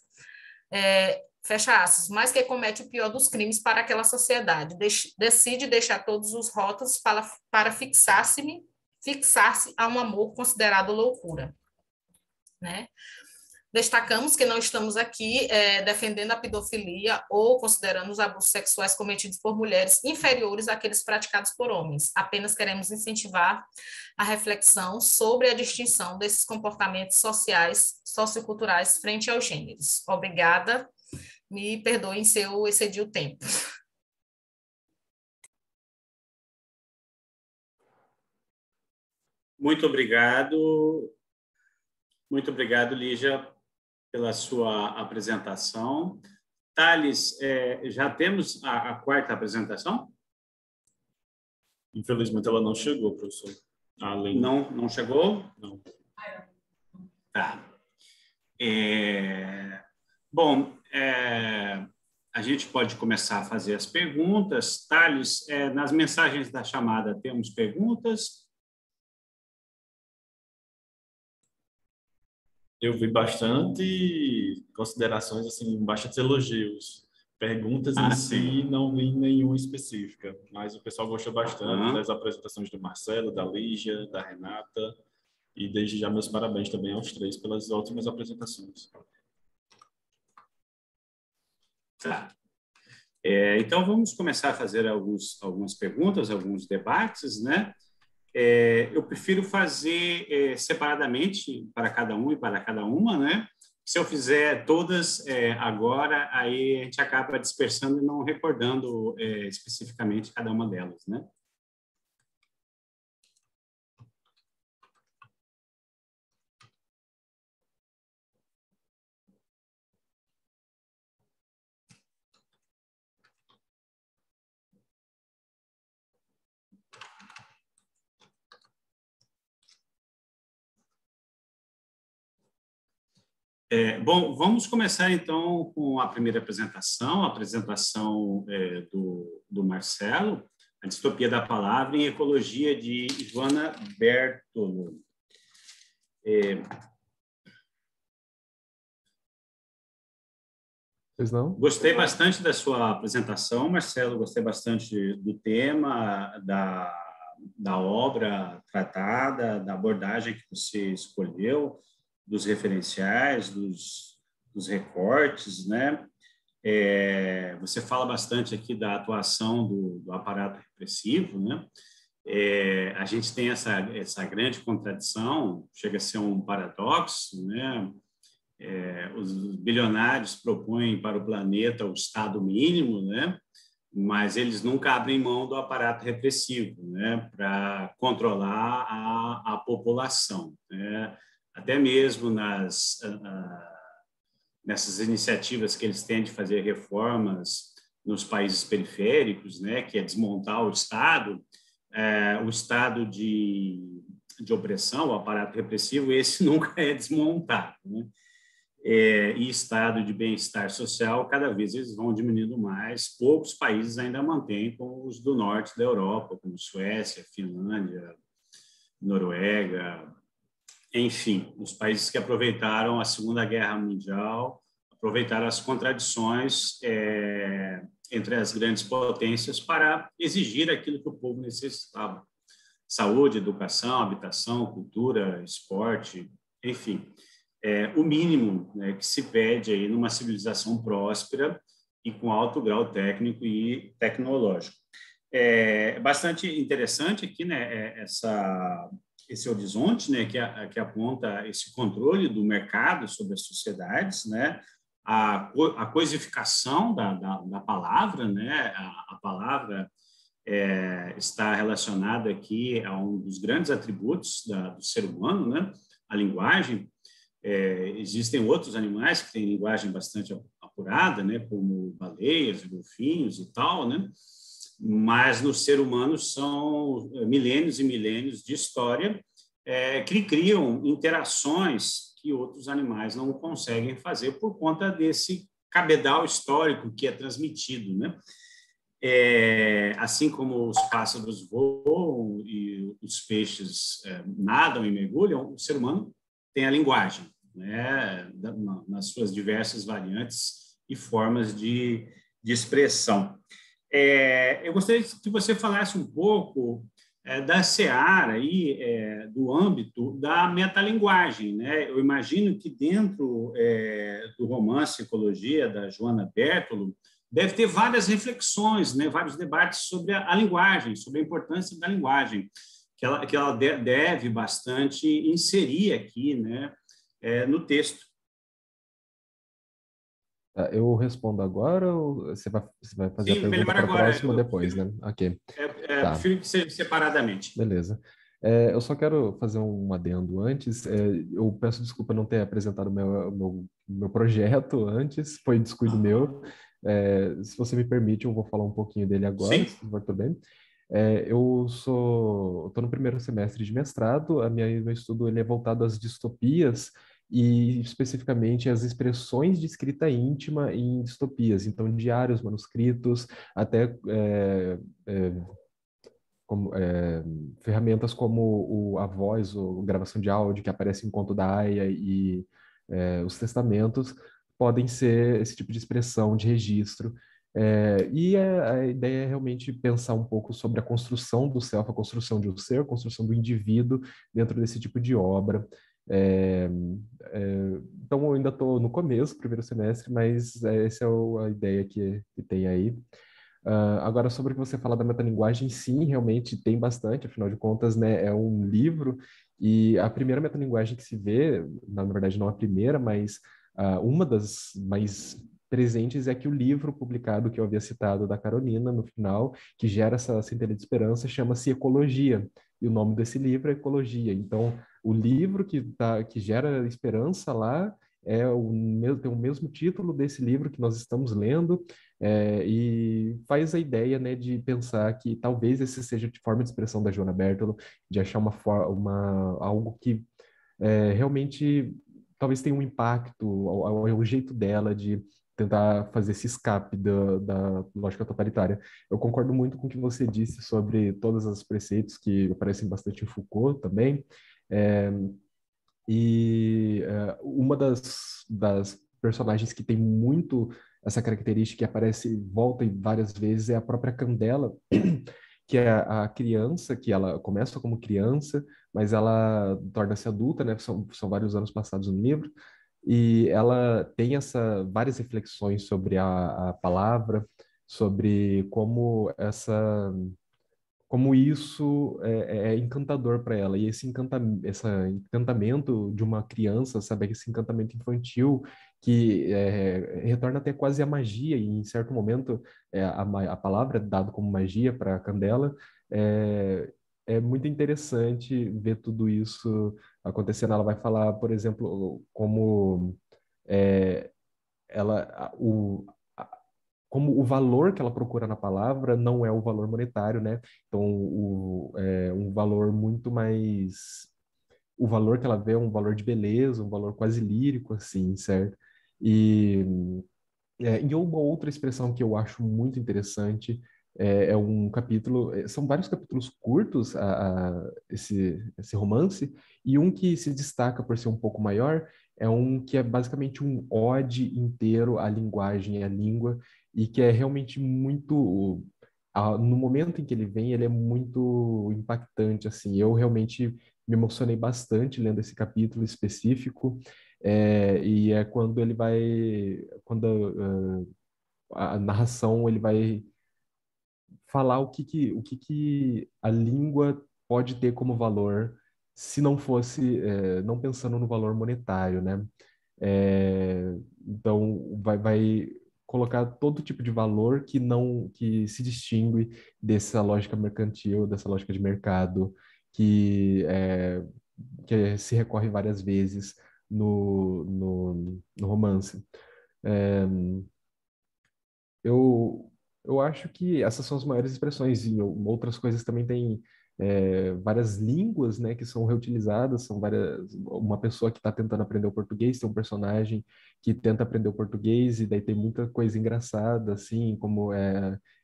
Fecha aspas, mas que comete o pior dos crimes para aquela sociedade, decide deixar todos os rótulos para fixar-se a um amor considerado loucura. Né? Destacamos que não estamos aqui defendendo a pedofilia ou considerando os abusos sexuais cometidos por mulheres inferiores àqueles praticados por homens. Apenas queremos incentivar a reflexão sobre a distinção desses comportamentos sociais, socioculturais frente aos gêneros. Obrigada. Me perdoem se eu excedi o tempo. Muito obrigado, Lígia, pela sua apresentação. Thales, já temos a quarta apresentação? Infelizmente, ela não chegou, professor. Não chegou? Não. Tá. Bom, a gente pode começar a fazer as perguntas. Thales, nas mensagens da chamada temos perguntas? Eu vi bastante considerações, assim, bastante elogios. Perguntas em si, não vi nenhuma específica, mas o pessoal gostou bastante das apresentações do Marcelo, da Lígia, da Renata E desde já meus parabéns também aos três pelas ótimas apresentações. Tá. Então, vamos começar a fazer algumas perguntas, alguns debates, né? Eu prefiro fazer separadamente para cada um e para cada uma, né? Se eu fizer todas agora, aí a gente acaba dispersando e não recordando especificamente cada uma delas, né? Bom, vamos começar então com a primeira apresentação, a apresentação do Marcelo, a distopia da palavra em ecologia de Joana Bertolo. Pois não? Gostei bastante da sua apresentação, Marcelo, gostei bastante do tema, da obra tratada, da abordagem que você escolheu, dos referenciais, dos recortes, né? Você fala bastante aqui da atuação do aparato repressivo, né? A gente tem essa grande contradição, chega a ser um paradoxo, né? Os bilionários propõem para o planeta o Estado mínimo, né? Mas eles nunca abrem mão do aparato repressivo, né? Para controlar a população, né? Até mesmo nessas iniciativas que eles têm de fazer reformas nos países periféricos, né, que é desmontar o Estado de opressão, o aparato repressivo, esse nunca é desmontado, né? E estado de bem-estar social, cada vez eles vão diminuindo mais. Poucos países ainda mantêm, como os do norte da Europa, como Suécia, Finlândia, Noruega, enfim, os países que aproveitaram a Segunda Guerra Mundial, aproveitaram as contradições entre as grandes potências para exigir aquilo que o povo necessitava: saúde, educação, habitação, cultura, esporte, enfim, o mínimo, né, que se pede aí numa civilização próspera e com alto grau técnico e tecnológico. É bastante interessante aqui, né, esse horizonte, né, que aponta esse controle do mercado sobre as sociedades, né, a coisificação da palavra, né, a palavra está relacionada aqui a um dos grandes atributos do ser humano, né, a linguagem. Existem outros animais que têm linguagem bastante apurada, né, como baleias, golfinhos e tal, né, mas no ser humano são milênios e milênios de história que criam interações que outros animais não conseguem fazer por conta desse cabedal histórico que é transmitido, né? Assim como os pássaros voam e os peixes nadam e mergulham, o ser humano tem a linguagem, né? Nas suas diversas variantes e formas de expressão. Eu gostaria que você falasse um pouco da seara aí, do âmbito da metalinguagem, né? Eu imagino que dentro do romance Ecologia, da Joana Bertolo, deve ter várias reflexões, né? Vários debates sobre a linguagem, sobre a importância da linguagem, que ela deve bastante inserir aqui, né? No texto. Eu respondo agora ou você vai fazer a pergunta para o próximo depois, né? Ok. Tá. Prefiro que seja separadamente. Beleza. Eu só quero fazer um adendo antes. Eu peço desculpa não ter apresentado o meu projeto antes, foi descuido meu. Se você me permite, eu vou falar um pouquinho dele agora, Sim. se vai tudo bem. Eu estou no primeiro semestre de mestrado, meu estudo ele é voltado às distopias e especificamente as expressões de escrita íntima em distopias, então diários, manuscritos, até ferramentas como a voz, ou gravação de áudio que aparece em Conto da Aia e os testamentos podem ser esse tipo de expressão de registro E a ideia é realmente pensar um pouco sobre a construção do self, a construção de um ser, a construção do indivíduo dentro desse tipo de obra. É, então, eu ainda estou no começo, primeiro semestre, mas essa é a ideia que tem aí. Agora, sobre o que você fala da metalinguagem, sim, realmente tem bastante, afinal de contas, né, é um livro, e a primeira metalinguagem que se vê, na verdade não a primeira, mas uma das mais presentes é que o livro publicado que eu havia citado da Carolina no final, que gera essa centelha de esperança, chama-se Ecologia, e o nome desse livro é Ecologia. Então, o livro que gera esperança lá tem o mesmo título desse livro que nós estamos lendo, e faz a ideia, né, de pensar que talvez esse seja de forma de expressão da Joana Bertolo, de achar algo que realmente talvez tenha um impacto, o jeito dela de tentar fazer esse escape da lógica totalitária. Eu concordo muito com o que você disse sobre todos os preceitos que aparecem bastante em Foucault também, é, uma das personagens que tem muito essa característica que aparece, volta e várias vezes, é a própria Candela, que é a criança, que ela começa como criança, mas ela torna-se adulta, né? São vários anos passados no livro, e ela tem várias reflexões sobre a palavra, sobre como isso é encantador para ela. E esse encantamento de uma criança, sabe? Esse encantamento infantil que retorna até quase a magia, e em certo momento a palavra é dada como magia para a Candela. É muito interessante ver tudo isso acontecendo. Ela vai falar, por exemplo, como é, ela, como o valor que ela procura na palavra não é o valor monetário, né? Então, um valor muito mais... O valor que ela vê é um valor de beleza, um valor quase lírico, assim, certo? E, e uma outra expressão que eu acho muito interessante é um capítulo... São vários capítulos curtos, esse romance, e um que se destaca por ser um pouco maior é um que é basicamente um ode inteiro à linguagem e à língua, e que é realmente muito... no momento em que ele vem, ele é muito impactante, assim. Eu realmente me emocionei bastante lendo esse capítulo específico, e é quando ele vai... Quando a narração, ele vai falar o que a língua pode ter como valor se não fosse, não pensando no valor monetário, né? Então, vai colocar todo tipo de valor que se distingue dessa lógica mercantil, dessa lógica de mercado, que se recorre várias vezes no romance. É, eu, eu acho que essas são as maiores expressões. E outras coisas também tem várias línguas, né, que são reutilizadas. São várias. Uma pessoa que está tentando aprender o português tem um personagem que tenta aprender o português, e daí tem muita coisa engraçada, assim, como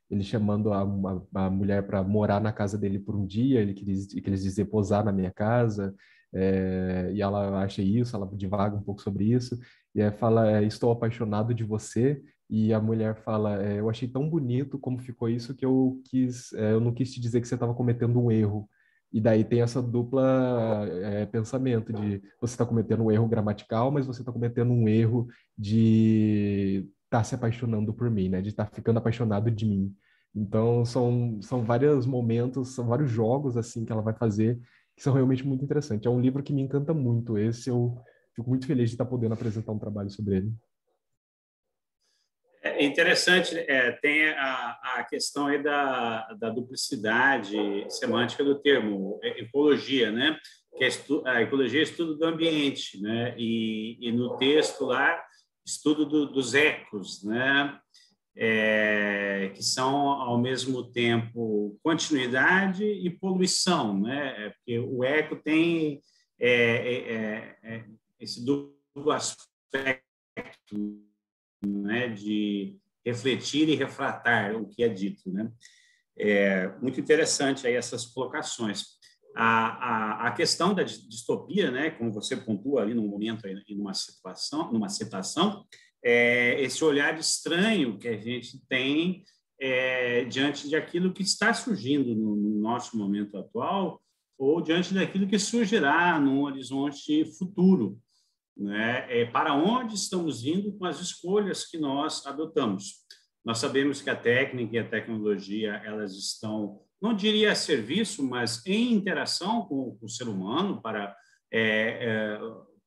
ele chamando a mulher para morar na casa dele por um dia. Ele quis dizer posar na minha casa. E ela acha isso, ela divaga um pouco sobre isso, e aí fala: estou apaixonado de você. E a mulher fala: eu achei tão bonito como ficou isso que eu não quis te dizer que você estava cometendo um erro. E daí tem essa dupla pensamento de você está cometendo um erro gramatical, mas você está cometendo um erro de estar se apaixonando por mim, né? De estar ficando apaixonado de mim. Então são vários momentos, são vários jogos assim que ela vai fazer que são realmente muito interessantes. É um livro que me encanta muito. Esse eu fico muito feliz de estar podendo apresentar um trabalho sobre ele. É interessante, tem a questão aí da duplicidade semântica do termo ecologia, né? Que a ecologia é estudo do ambiente, né? E no texto lá, estudo dos ecos, né? Que são, ao mesmo tempo, continuidade e poluição, né? Porque o eco tem esse duplo aspecto, né, de refletir e refratar o que é dito, né? Muito interessante aí essas colocações. A questão da distopia, né, como você pontua ali no momento, aí, numa citação, esse olhar estranho que a gente tem diante de aquilo que está surgindo no nosso momento atual ou diante daquilo que surgirá num horizonte futuro, né? Para onde estamos indo com as escolhas que nós adotamos. Nós sabemos que a técnica e a tecnologia, elas estão, não diria a serviço, mas em interação com o ser humano para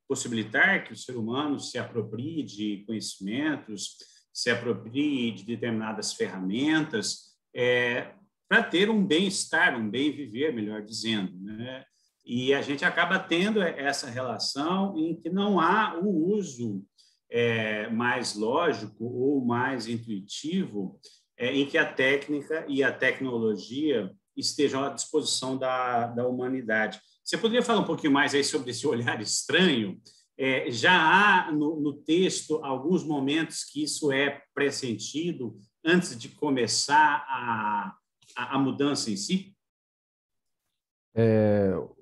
possibilitar que o ser humano se aproprie de conhecimentos, se aproprie de determinadas ferramentas, para ter um bem-estar, um bem-viver, melhor dizendo, né? E a gente acaba tendo essa relação em que não há o uso mais lógico ou mais intuitivo em que a técnica e a tecnologia estejam à disposição da humanidade. Você poderia falar um pouquinho mais aí sobre esse olhar estranho? Já há no texto alguns momentos que isso é pressentido antes de começar a mudança em si?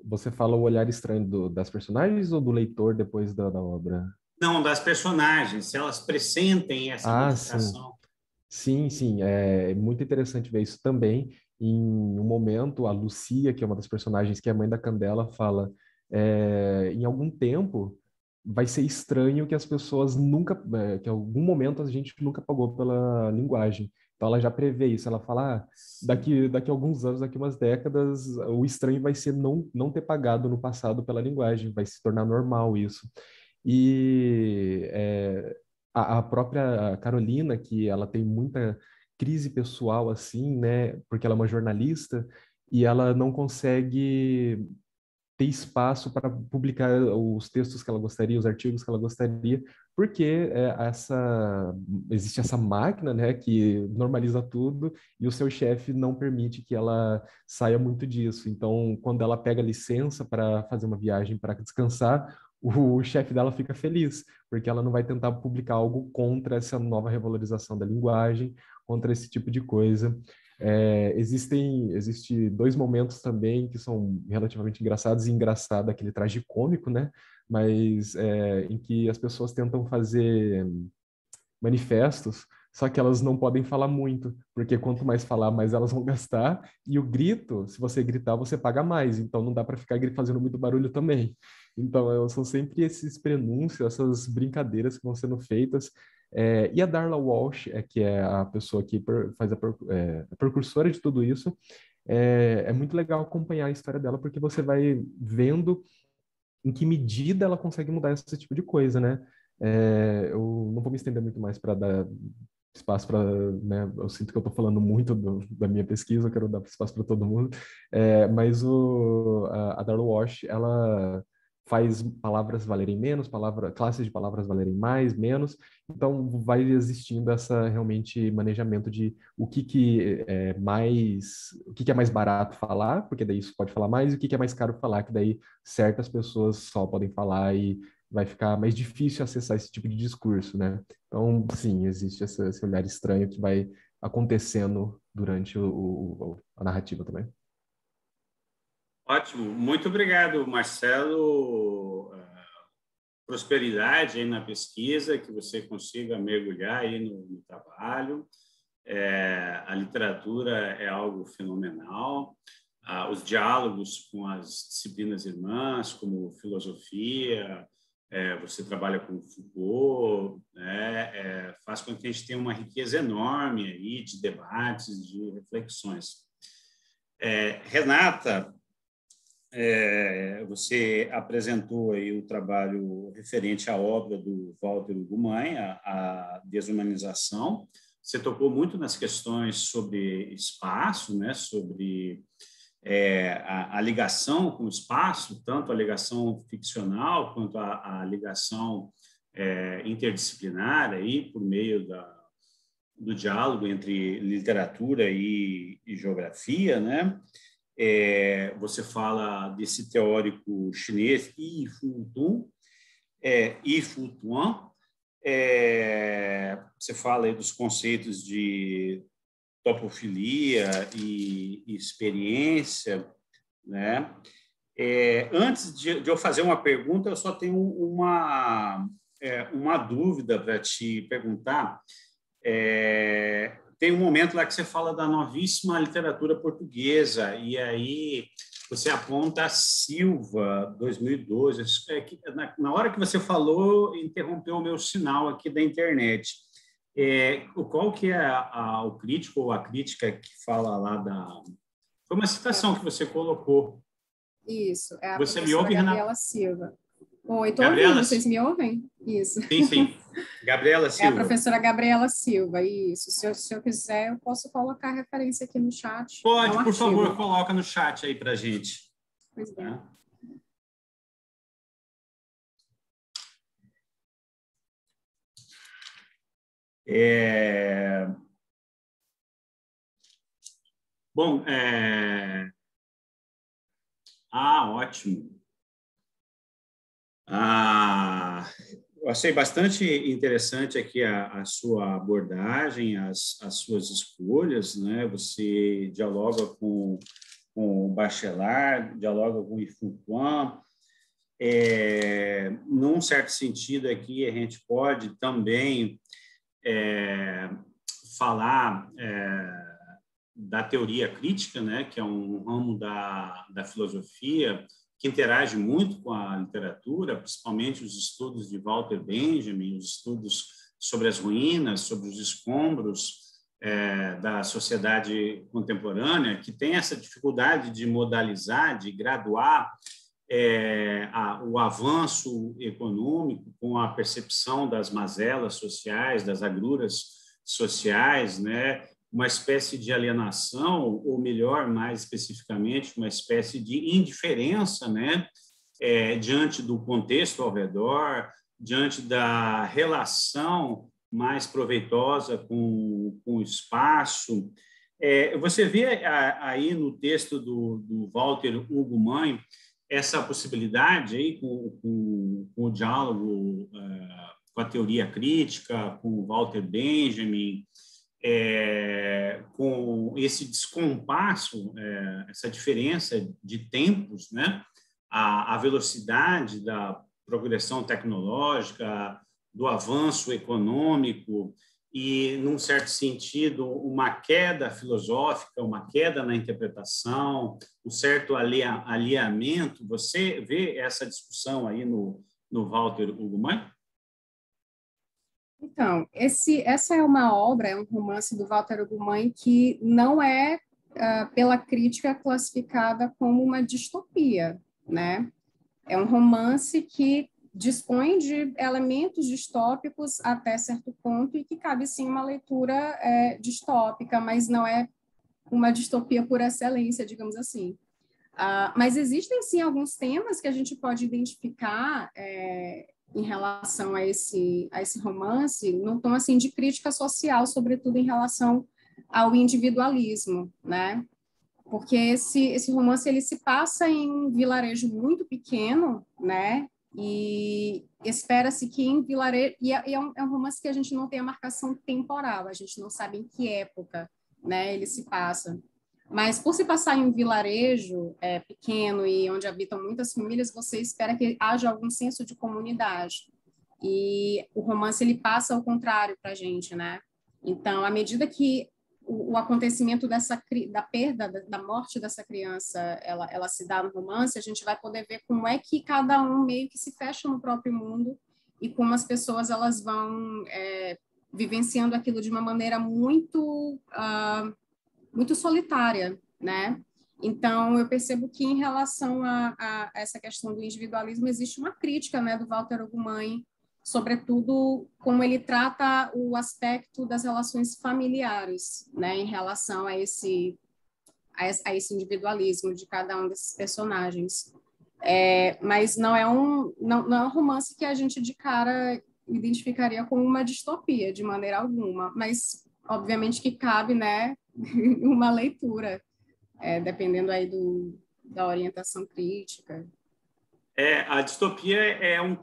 Você fala o olhar estranho das personagens ou do leitor depois da obra? Não, das personagens, se elas pressentem essa modificação. Sim, sim, é muito interessante ver isso também. Em um momento, a Lucia, que é uma das personagens, que é a mãe da Candela, fala: em algum tempo vai ser estranho que as pessoas nunca, que em algum momento a gente nunca pagou pela linguagem. Então ela já prevê isso, ela fala: daqui a alguns anos, daqui a umas décadas, o estranho vai ser não ter pagado no passado pela linguagem, vai se tornar normal isso. E a própria Carolina, que ela tem muita crise pessoal, assim, né? Porque ela é uma jornalista e ela não consegue ter espaço para publicar os textos que ela gostaria, os artigos que ela gostaria, porque existe essa máquina, né, que normaliza tudo e o seu chefe não permite que ela saia muito disso. Então, quando ela pega licença para fazer uma viagem para descansar, o chefe dela fica feliz, porque ela não vai tentar publicar algo contra essa nova revalorização da linguagem, contra esse tipo de coisa. Existe dois momentos também que são relativamente engraçados, e engraçado aquele tragicômico, né? Mas em que as pessoas tentam fazer manifestos, só que elas não podem falar muito, porque quanto mais falar, mais elas vão gastar, e o grito, se você gritar, você paga mais, então não dá para ficar fazendo muito barulho também. Então, são sempre esses prenúncios, essas brincadeiras que vão sendo feitas. E a Darla Walsh, que é a pessoa que faz a precursora de tudo isso, é muito legal acompanhar a história dela, porque você vai vendo em que medida ela consegue mudar esse tipo de coisa, né? Eu não vou me estender muito mais para dar espaço para, né? Eu sinto que eu estou falando muito da minha pesquisa, eu quero dar espaço para todo mundo. Mas a Darla Walsh, ela faz palavras valerem menos, classes de palavras valerem mais, menos. Então vai existindo essa realmente manejamento de o que é mais barato falar, porque daí isso pode falar mais, e o que é mais caro falar, que daí certas pessoas só podem falar e vai ficar mais difícil acessar esse tipo de discurso, né? Então, sim, existe esse olhar estranho que vai acontecendo durante a narrativa também. Ótimo, muito obrigado, Marcelo. Prosperidade aí na pesquisa, que você consiga mergulhar aí no trabalho. A literatura é algo fenomenal. Os diálogos com as disciplinas irmãs, como filosofia, você trabalha com Foucault, né? Faz com que a gente tenha uma riqueza enorme aí de debates, de reflexões. Renata, você apresentou aí o trabalho referente à obra do Walter Ugumãe, a desumanização. Você tocou muito nas questões sobre espaço, né? Sobre a ligação com o espaço, tanto a ligação ficcional quanto a ligação interdisciplinar aí por meio do diálogo entre literatura e geografia, né? Você fala desse teórico chinês Yi Fu Tuan. Você fala aí dos conceitos de topofilia e experiência, né? Antes de eu fazer uma pergunta, eu só tenho uma uma dúvida para te perguntar. Tem um momento lá que você fala da novíssima literatura portuguesa, e aí você aponta a Silva, 2012. Na hora que você falou, interrompeu o meu sinal aqui da internet. Qual que é o crítico ou a crítica que fala lá da... Foi uma citação que você colocou. Isso, é a você me professora ouve, Gabriela Renata? Silva. Oi, estou ouvindo, vocês me ouvem? Isso. Sim, sim. Gabriela Silva. É a professora Gabriela Silva, isso. Se eu quiser, eu posso colocar a referência aqui no chat. Pode, por favor, coloca no chat aí para a gente. Pois bem. Bom, ótimo. Eu achei bastante interessante aqui a sua abordagem, as suas escolhas, né? Você dialoga com o Bachelard, dialoga com o Yifun. Num certo sentido aqui, a gente pode também falar da teoria crítica, né? Que é um ramo da filosofia que interage muito com a literatura, principalmente os estudos de Walter Benjamin, os estudos sobre as ruínas, sobre os escombros da sociedade contemporânea, que tem essa dificuldade de modalizar, de graduar o avanço econômico com a percepção das mazelas sociais, das agruras sociais, né? Uma espécie de alienação, ou melhor, mais especificamente, uma espécie de indiferença, né? Diante do contexto ao redor, diante da relação mais proveitosa com o espaço. Você vê aí no texto do Walter Hugo Mãe essa possibilidade aí com o diálogo com a teoria crítica, com o Walter Benjamin, com esse descompasso, essa diferença de tempos, né? A velocidade da progressão tecnológica, do avanço econômico e, num certo sentido, uma queda filosófica, uma queda na interpretação, um certo alinhamento. Você vê essa discussão aí no Walter Hugo Mãe? Então, essa é uma obra, é um romance do Walter Hugo Mãe que não é, pela crítica, classificada como uma distopia, né? É um romance que dispõe de elementos distópicos até certo ponto e que cabe, sim, uma leitura distópica, mas não é uma distopia por excelência, digamos assim. Mas existem, sim, alguns temas que a gente pode identificar em relação a esse romance, num tom assim de crítica social, sobretudo em relação ao individualismo, né? Porque esse romance ele se passa em um vilarejo muito pequeno, né? E espera-se que em vilarejo é um romance que a gente não tem a marcação temporal, a gente não sabe em que época, né? Ele se passa. Mas por se passar em um vilarejo pequeno e onde habitam muitas famílias, você espera que haja algum senso de comunidade. E o romance ele passa ao contrário para a gente, né? Então, à medida que o acontecimento da perda, da morte dessa criança, ela se dá no romance, a gente vai poder ver como é que cada um meio que se fecha no próprio mundo e como as pessoas elas vão vivenciando aquilo de uma maneira muito muito solitária, né? Então, eu percebo que, em relação a essa questão do individualismo, existe uma crítica, né, do Walter Hugo Mãe, sobretudo como ele trata o aspecto das relações familiares, né, em relação a esse individualismo de cada um desses personagens. Mas não é um romance que a gente, de cara, identificaria como uma distopia, de maneira alguma, mas, obviamente, que cabe, né, uma leitura, dependendo aí da orientação crítica. A distopia é um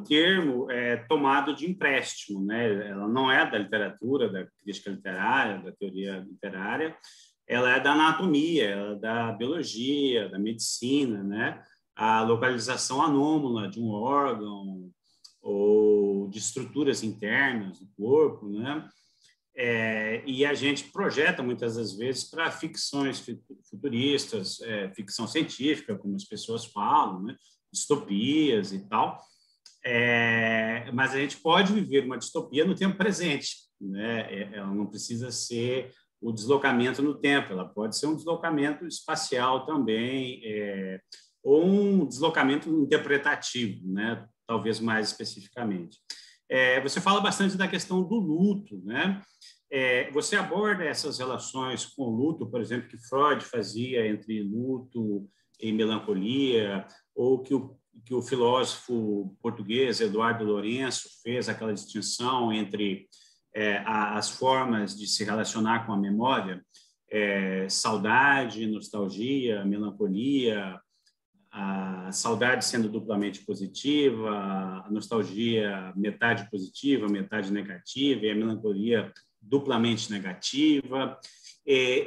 termo tomado de empréstimo, né? Ela não é da literatura, da crítica literária, da teoria literária, ela é da anatomia, ela é da biologia, da medicina, né? A localização anômala de um órgão ou de estruturas internas do corpo, né? E a gente projeta muitas das vezes para ficções futuristas, ficção científica, como as pessoas falam, né? Distopias e tal. Mas a gente pode viver uma distopia no tempo presente, né? Ela não precisa ser o deslocamento no tempo, ela pode ser um deslocamento espacial também, ou um deslocamento interpretativo, né? Talvez mais especificamente. Você fala bastante da questão do luto, né? Você aborda essas relações com o luto, por exemplo, que Freud fazia entre luto e melancolia, ou que o filósofo português Eduardo Lourenço fez aquela distinção entre as formas de se relacionar com a memória, saudade, nostalgia, melancolia, a saudade sendo duplamente positiva, a nostalgia metade positiva, metade negativa, e a melancolia duplamente negativa,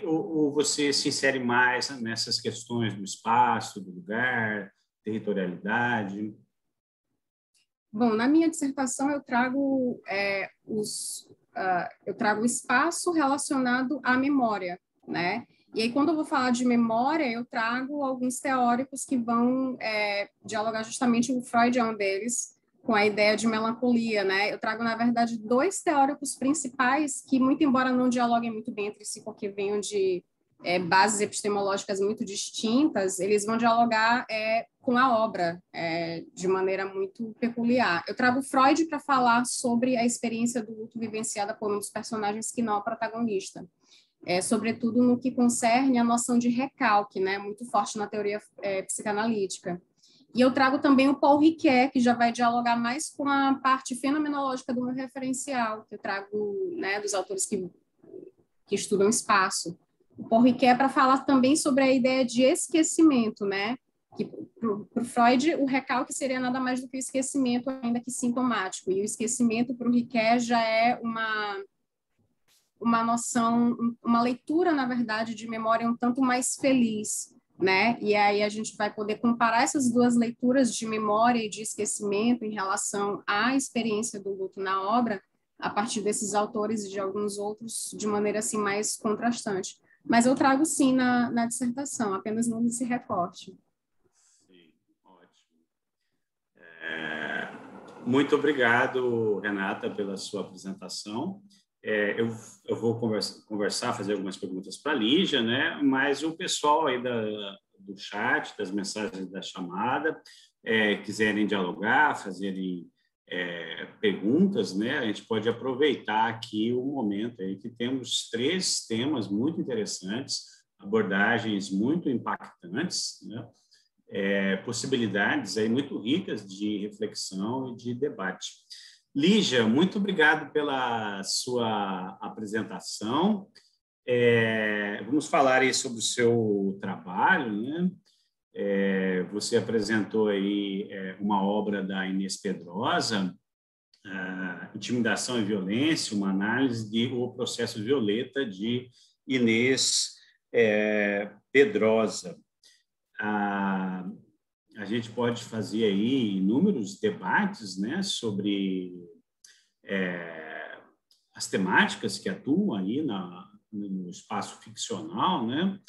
ou você se insere mais nessas questões do espaço, do lugar, territorialidade? Bom, na minha dissertação eu trago o espaço relacionado à memória, né? E aí, quando eu vou falar de memória, eu trago alguns teóricos que vão dialogar justamente, o Freud é um deles, com a ideia de melancolia, né? Eu trago, na verdade, dois teóricos principais que, muito embora não dialoguem muito bem entre si, porque venham de bases epistemológicas muito distintas, eles vão dialogar com a obra de maneira muito peculiar. Eu trago Freud para falar sobre a experiência do luto vivenciada por um dos personagens que não é o protagonista. Sobretudo no que concerne a noção de recalque, né, muito forte na teoria psicanalítica. E eu trago também o Paul Ricoeur, que já vai dialogar mais com a parte fenomenológica do meu referencial, que eu trago, né, dos autores que estudam espaço. O Paul Ricoeur para falar também sobre a ideia de esquecimento, né, que para o Freud o recalque seria nada mais do que o esquecimento, ainda que sintomático, e o esquecimento para o Ricoeur já é uma noção, uma leitura, na verdade, de memória um tanto mais feliz, né? E aí a gente vai poder comparar essas duas leituras de memória e de esquecimento em relação à experiência do luto na obra, a partir desses autores e de alguns outros, de maneira assim mais contrastante. Mas eu trago sim na dissertação, apenas não nesse recorte. Sim, ótimo. Muito obrigado, Renata, pela sua apresentação. Eu vou conversar, fazer algumas perguntas para a Lígia, né? Mas o pessoal aí do chat, das mensagens da chamada, quiserem dialogar, fazerem perguntas, né? A gente pode aproveitar aqui o momento aí que temos 3 temas muito interessantes, abordagens muito impactantes, né? Possibilidades aí muito ricas de reflexão e de debate. Lígia, muito obrigado pela sua apresentação. Vamos falar aí sobre o seu trabalho, né? Você apresentou aí uma obra da Inês Pedrosa, Intimidação e Violência, uma análise do processo Violeta de Inês Pedrosa. A gente pode fazer aí inúmeros debates, né, sobre as temáticas que atuam aí no espaço ficcional, né,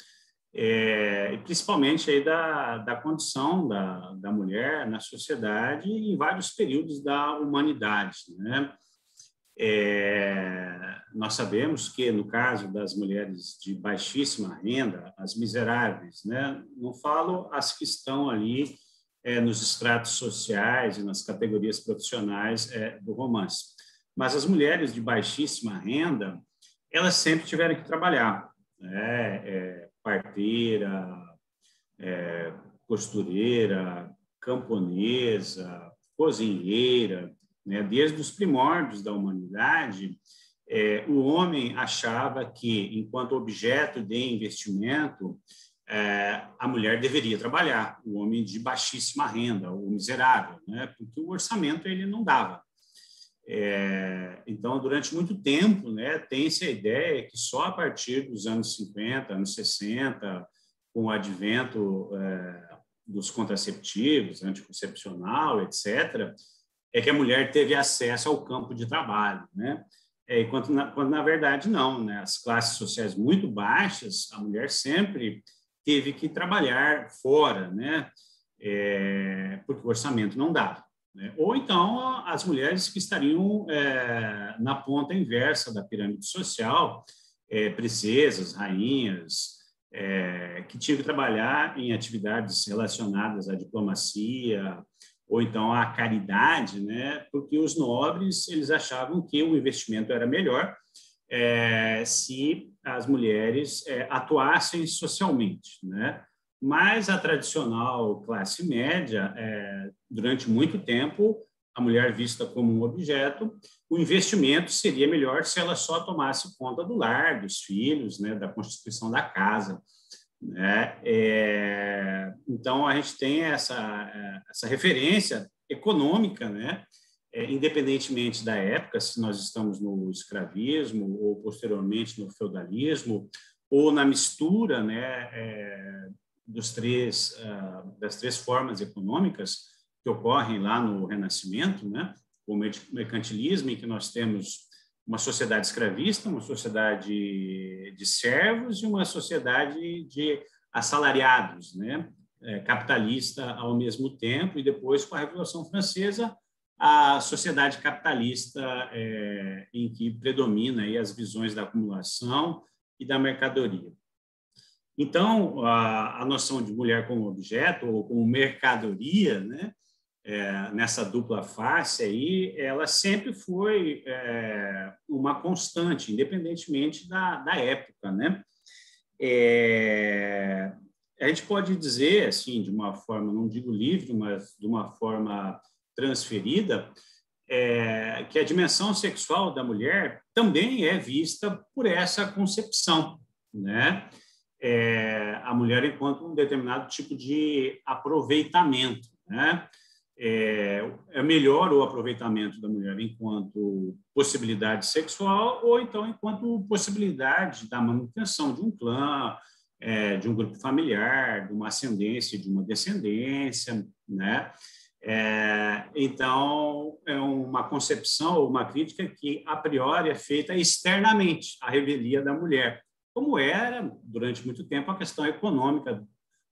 e principalmente aí da condição da mulher na sociedade em vários períodos da humanidade, né. Nós sabemos que, no caso das mulheres de baixíssima renda, as miseráveis, né, não falo as que estão ali nos estratos sociais e nas categorias profissionais do romance, mas as mulheres de baixíssima renda, elas sempre tiveram que trabalhar, né, parteira, costureira, camponesa, cozinheira, né? Desde os primórdios da humanidade, o homem achava que, enquanto objeto de investimento, a mulher deveria trabalhar, o homem de baixíssima renda, o miserável, né? Porque o orçamento ele não dava. Então, durante muito tempo, né, tem-se a ideia que só a partir dos anos 50, anos 60, com o advento dos contraceptivos, anticoncepcional, etc., é que a mulher teve acesso ao campo de trabalho, né? Quando na verdade não, né? As classes sociais muito baixas, a mulher sempre teve que trabalhar fora, né? Porque o orçamento não dava, né? Ou então as mulheres que estariam na ponta inversa da pirâmide social, princesas, rainhas, que tinham que trabalhar em atividades relacionadas à diplomacia, ou então à caridade, né? Porque os nobres eles achavam que o investimento era melhor se as mulheres atuassem socialmente, né? Mas a tradicional classe média, durante muito tempo, a mulher vista como um objeto, o investimento seria melhor se ela só tomasse conta do lar, dos filhos, né? Da constituição da casa, né? Então, a gente tem essa referência econômica, né? Independentemente da época, se nós estamos no escravismo ou, posteriormente, no feudalismo, ou na mistura, né? Das três formas econômicas que ocorrem lá no Renascimento, né? O mercantilismo, em que nós temos uma sociedade escravista, uma sociedade de servos e uma sociedade de assalariados, né? Capitalista ao mesmo tempo, e depois, com a Revolução Francesa, a sociedade capitalista em que predomina aí as visões da acumulação e da mercadoria. Então, a noção de mulher como objeto ou como mercadoria, né? Nessa dupla face aí, ela sempre foi uma constante, independentemente da época, né? A gente pode dizer, assim, de uma forma, não digo livre, mas de uma forma transferida, que a dimensão sexual da mulher também é vista por essa concepção, né? A mulher enquanto um determinado tipo de aproveitamento, né? É melhor o aproveitamento da mulher enquanto possibilidade sexual ou então enquanto possibilidade da manutenção de um clã, de um grupo familiar, de uma ascendência, de uma descendência, né? Então, é uma concepção, uma crítica que, a priori, é feita externamente à revelia da mulher, como era, durante muito tempo, a questão econômica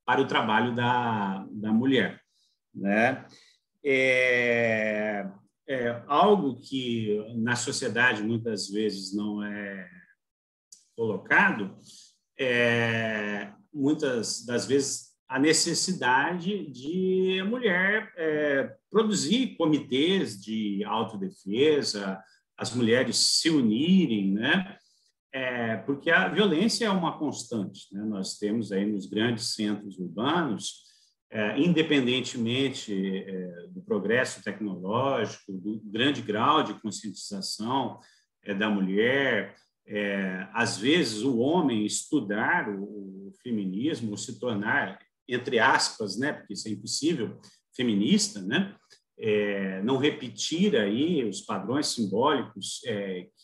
para o trabalho da mulher, né? Algo que na sociedade muitas vezes não é colocado, muitas das vezes a necessidade de a mulher produzir comitês de autodefesa, as mulheres se unirem, né? Porque a violência é uma constante, né? Nós temos aí nos grandes centros urbanos, independentemente do progresso tecnológico, do grande grau de conscientização da mulher, às vezes o homem estudar o feminismo, se tornar, entre aspas, né, porque isso é impossível, feminista, né, não repetir aí os padrões simbólicos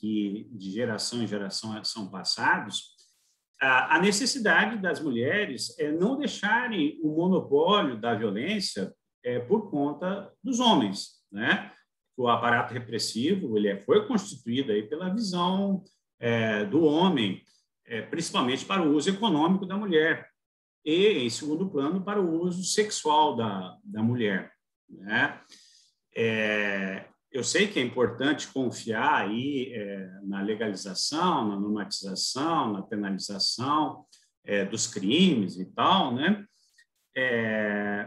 que de geração em geração são passados, a necessidade das mulheres é não deixarem o monopólio da violência por conta dos homens, né? O aparato repressivo ele foi constituído aí pela visão do homem, principalmente para o uso econômico da mulher e, em segundo plano, para o uso sexual da mulher, né? Eu sei que é importante confiar aí na legalização, na normatização, na penalização dos crimes e tal, né?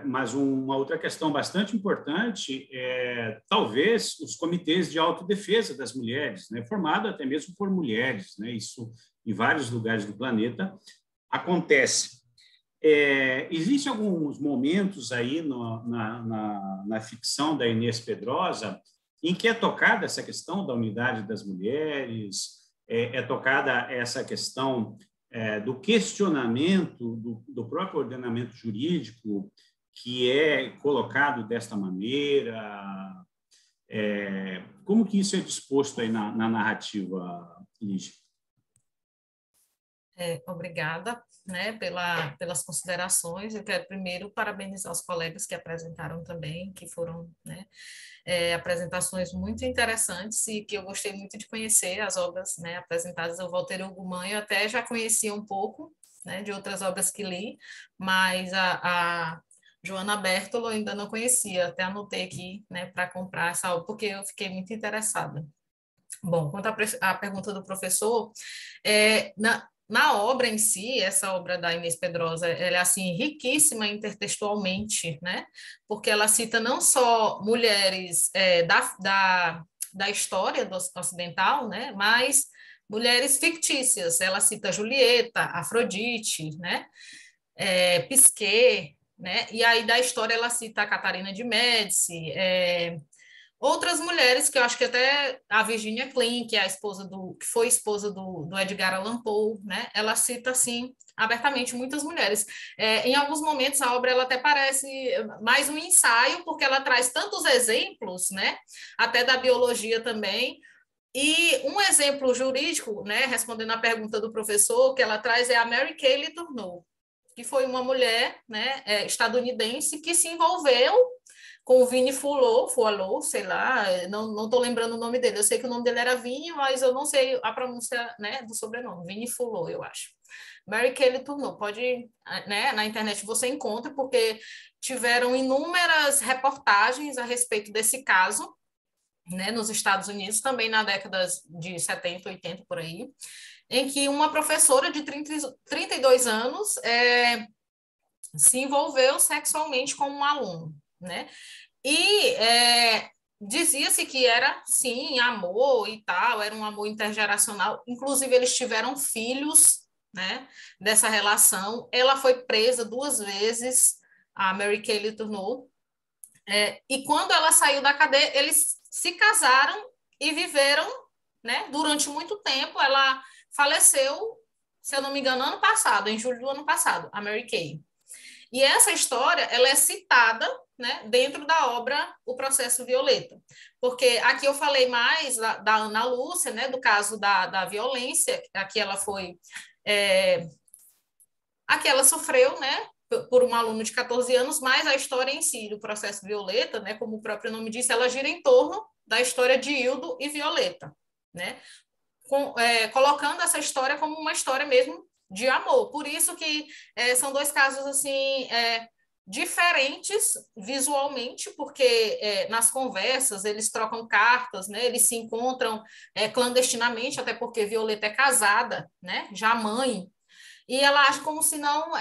Mas uma outra questão bastante importante é, talvez, os comitês de autodefesa das mulheres, né? Formado até mesmo por mulheres, né? Isso, em vários lugares do planeta, acontece. Existem alguns momentos aí na ficção da Inês Pedrosa em que é tocada essa questão da unidade das mulheres, é tocada essa questão do questionamento do próprio ordenamento jurídico, que é colocado desta maneira. Como que isso é disposto aí na narrativa, Lígia? Obrigada, né, pelas considerações. Eu quero primeiro parabenizar os colegas que apresentaram também, que foram, né, apresentações muito interessantes e que eu gostei muito de conhecer as obras, né, apresentadas ao Walter Hugo Mann. Eu até já conhecia um pouco, né, de outras obras que li, mas a Joana Bertolo eu ainda não conhecia, até anotei aqui, né, para comprar essa obra, porque eu fiquei muito interessada. Bom, quanto à pergunta do professor, na obra em si, essa obra da Inês Pedrosa, ela é assim riquíssima intertextualmente, né? Porque ela cita não só mulheres da história do ocidental, né? Mas mulheres fictícias. Ela cita Julieta, Afrodite, né? Pisquet, né? E aí da história ela cita a Catarina de Médici, outras mulheres, que eu acho que até a Virginia Klein, que é a que foi esposa do Edgar Allan Poe, né? Ela cita, assim, abertamente muitas mulheres. Em alguns momentos, a obra ela até parece mais um ensaio, porque ela traz tantos exemplos, né? Até da biologia também. E um exemplo jurídico, né? Respondendo à pergunta do professor, que ela traz é a Mary Kay Letourneau, que foi uma mulher, né, estadunidense que se envolveu com o Vini Fulô, sei lá, não estou lembrando o nome dele. Eu sei que o nome dele era Vini, mas eu não sei a pronúncia, né, do sobrenome. Vini Fulô, eu acho. Mary Kay Letourneau, pode, né, na internet você encontra, porque tiveram inúmeras reportagens a respeito desse caso, né, nos Estados Unidos, também na década de 70, 80, por aí, em que uma professora de 32 anos se envolveu sexualmente com um aluno, né? E dizia-se que era, sim, amor e tal, era um amor intergeracional. Inclusive, eles tiveram filhos, né, dessa relação. Ela foi presa 2 vezes, a Mary Kay Letourneau. E quando ela saiu da cadeia, eles se casaram e viveram, né, durante muito tempo. Ela faleceu, se eu não me engano, ano passado, em julho do ano passado, a Mary Kay. E essa história, ela é citada, né, dentro da obra O Processo Violeta, porque aqui eu falei mais da Ana Lúcia, né, do caso da violência, aqui ela foi, aqui ela sofreu, né, por um aluno de 14 anos, mas a história em si, do Processo Violeta, né, como o próprio nome disse, ela gira em torno da história de Hildo e Violeta, né, colocando essa história como uma história mesmo de amor. Por isso que são 2 casos assim diferentes visualmente, porque nas conversas eles trocam cartas, né? Eles se encontram clandestinamente, até porque Violeta é casada, né? Já mãe, e ela age como se não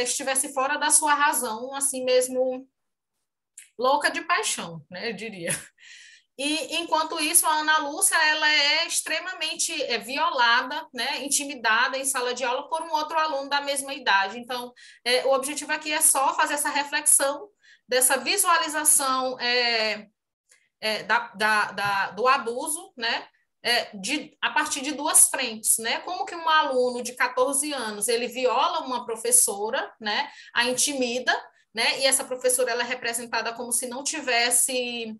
estivesse fora da sua razão, assim mesmo louca de paixão, né? Eu diria. E, enquanto isso, a Ana Lúcia ela é extremamente violada, né, intimidada em sala de aula por um outro aluno da mesma idade. Então, o objetivo aqui é só fazer essa reflexão, dessa visualização do abuso, né, a partir de 2 frentes, né? Como que um aluno de 14 anos ele viola uma professora, né, a intimida, né, e essa professora ela é representada como se não tivesse,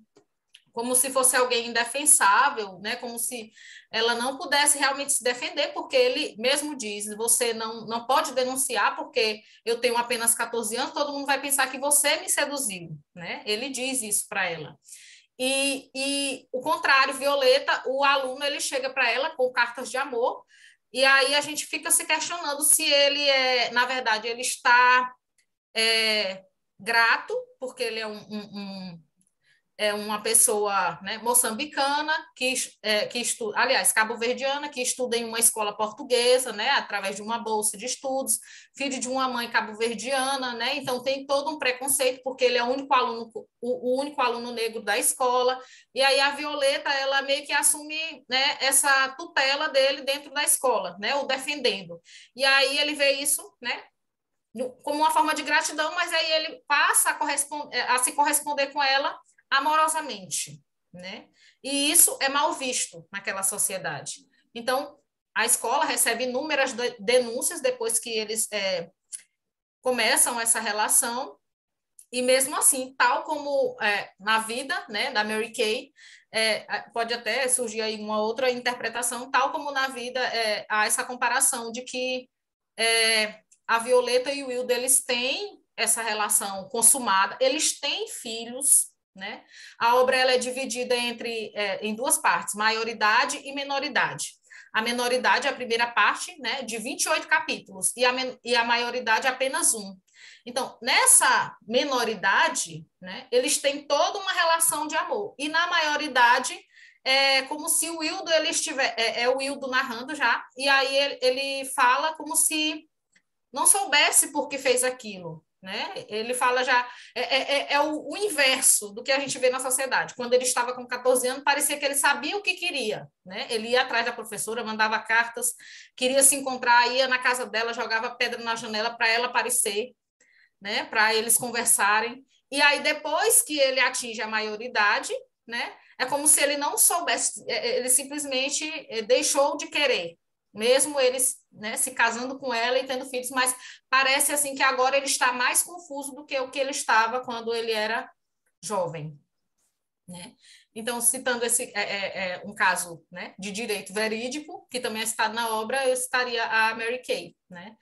como se fosse alguém indefensável, né? Como se ela não pudesse realmente se defender, porque ele mesmo diz, você não pode denunciar porque eu tenho apenas 14 anos, todo mundo vai pensar que você me seduziu, né? Ele diz isso para ela. E o contrário, Violeta, o aluno ele chega para ela com cartas de amor, e aí a gente fica se questionando se ele na verdade, ele está grato, porque ele é uma pessoa, né, moçambicana que estuda, aliás, cabo-verdiana, que estuda em uma escola portuguesa, né, através de uma bolsa de estudos, filho de uma mãe cabo-verdiana, né, então tem todo um preconceito porque ele é o único aluno negro da escola, e aí a Violeta, ela meio que assume, né, essa tutela dele dentro da escola, né, o defendendo, e aí ele vê isso, né, como uma forma de gratidão, mas aí ele passa a se corresponder com ela amorosamente, né? E isso é mal visto naquela sociedade. Então, a escola recebe inúmeras denúncias depois que eles começam essa relação, e mesmo assim, tal como na vida, né, da Mary Kay, pode até surgir aí uma outra interpretação, tal como na vida há essa comparação de que a Violeta e o Wildo, eles têm essa relação consumada, eles têm filhos, né? A obra ela é dividida em duas partes, maioridade e menoridade. A menoridade é a primeira parte, né, de 28 capítulos, e a maioridade é apenas 1. Então, nessa menoridade, né, eles têm toda uma relação de amor. E na maioridade, é como se o Wildo, ele estiver... o Wildo narrando já, e aí ele fala como se não soubesse por que fez aquilo, né? Ele fala já... o inverso do que a gente vê na sociedade. Quando ele estava com 14 anos, parecia que ele sabia o que queria, né? Ele ia atrás da professora, mandava cartas, queria se encontrar, ia na casa dela, jogava pedra na janela para ela aparecer, né, para eles conversarem. E aí, depois que ele atinge a maioridade, né, é como se ele não soubesse, ele simplesmente deixou de querer, mesmo ele, né, se casando com ela e tendo filhos, mas parece assim que agora ele está mais confuso do que o que ele estava quando ele era jovem, né? Então, citando um caso, né, de direito verídico, que também é citado na obra, eu citaria a Mary Kay, né?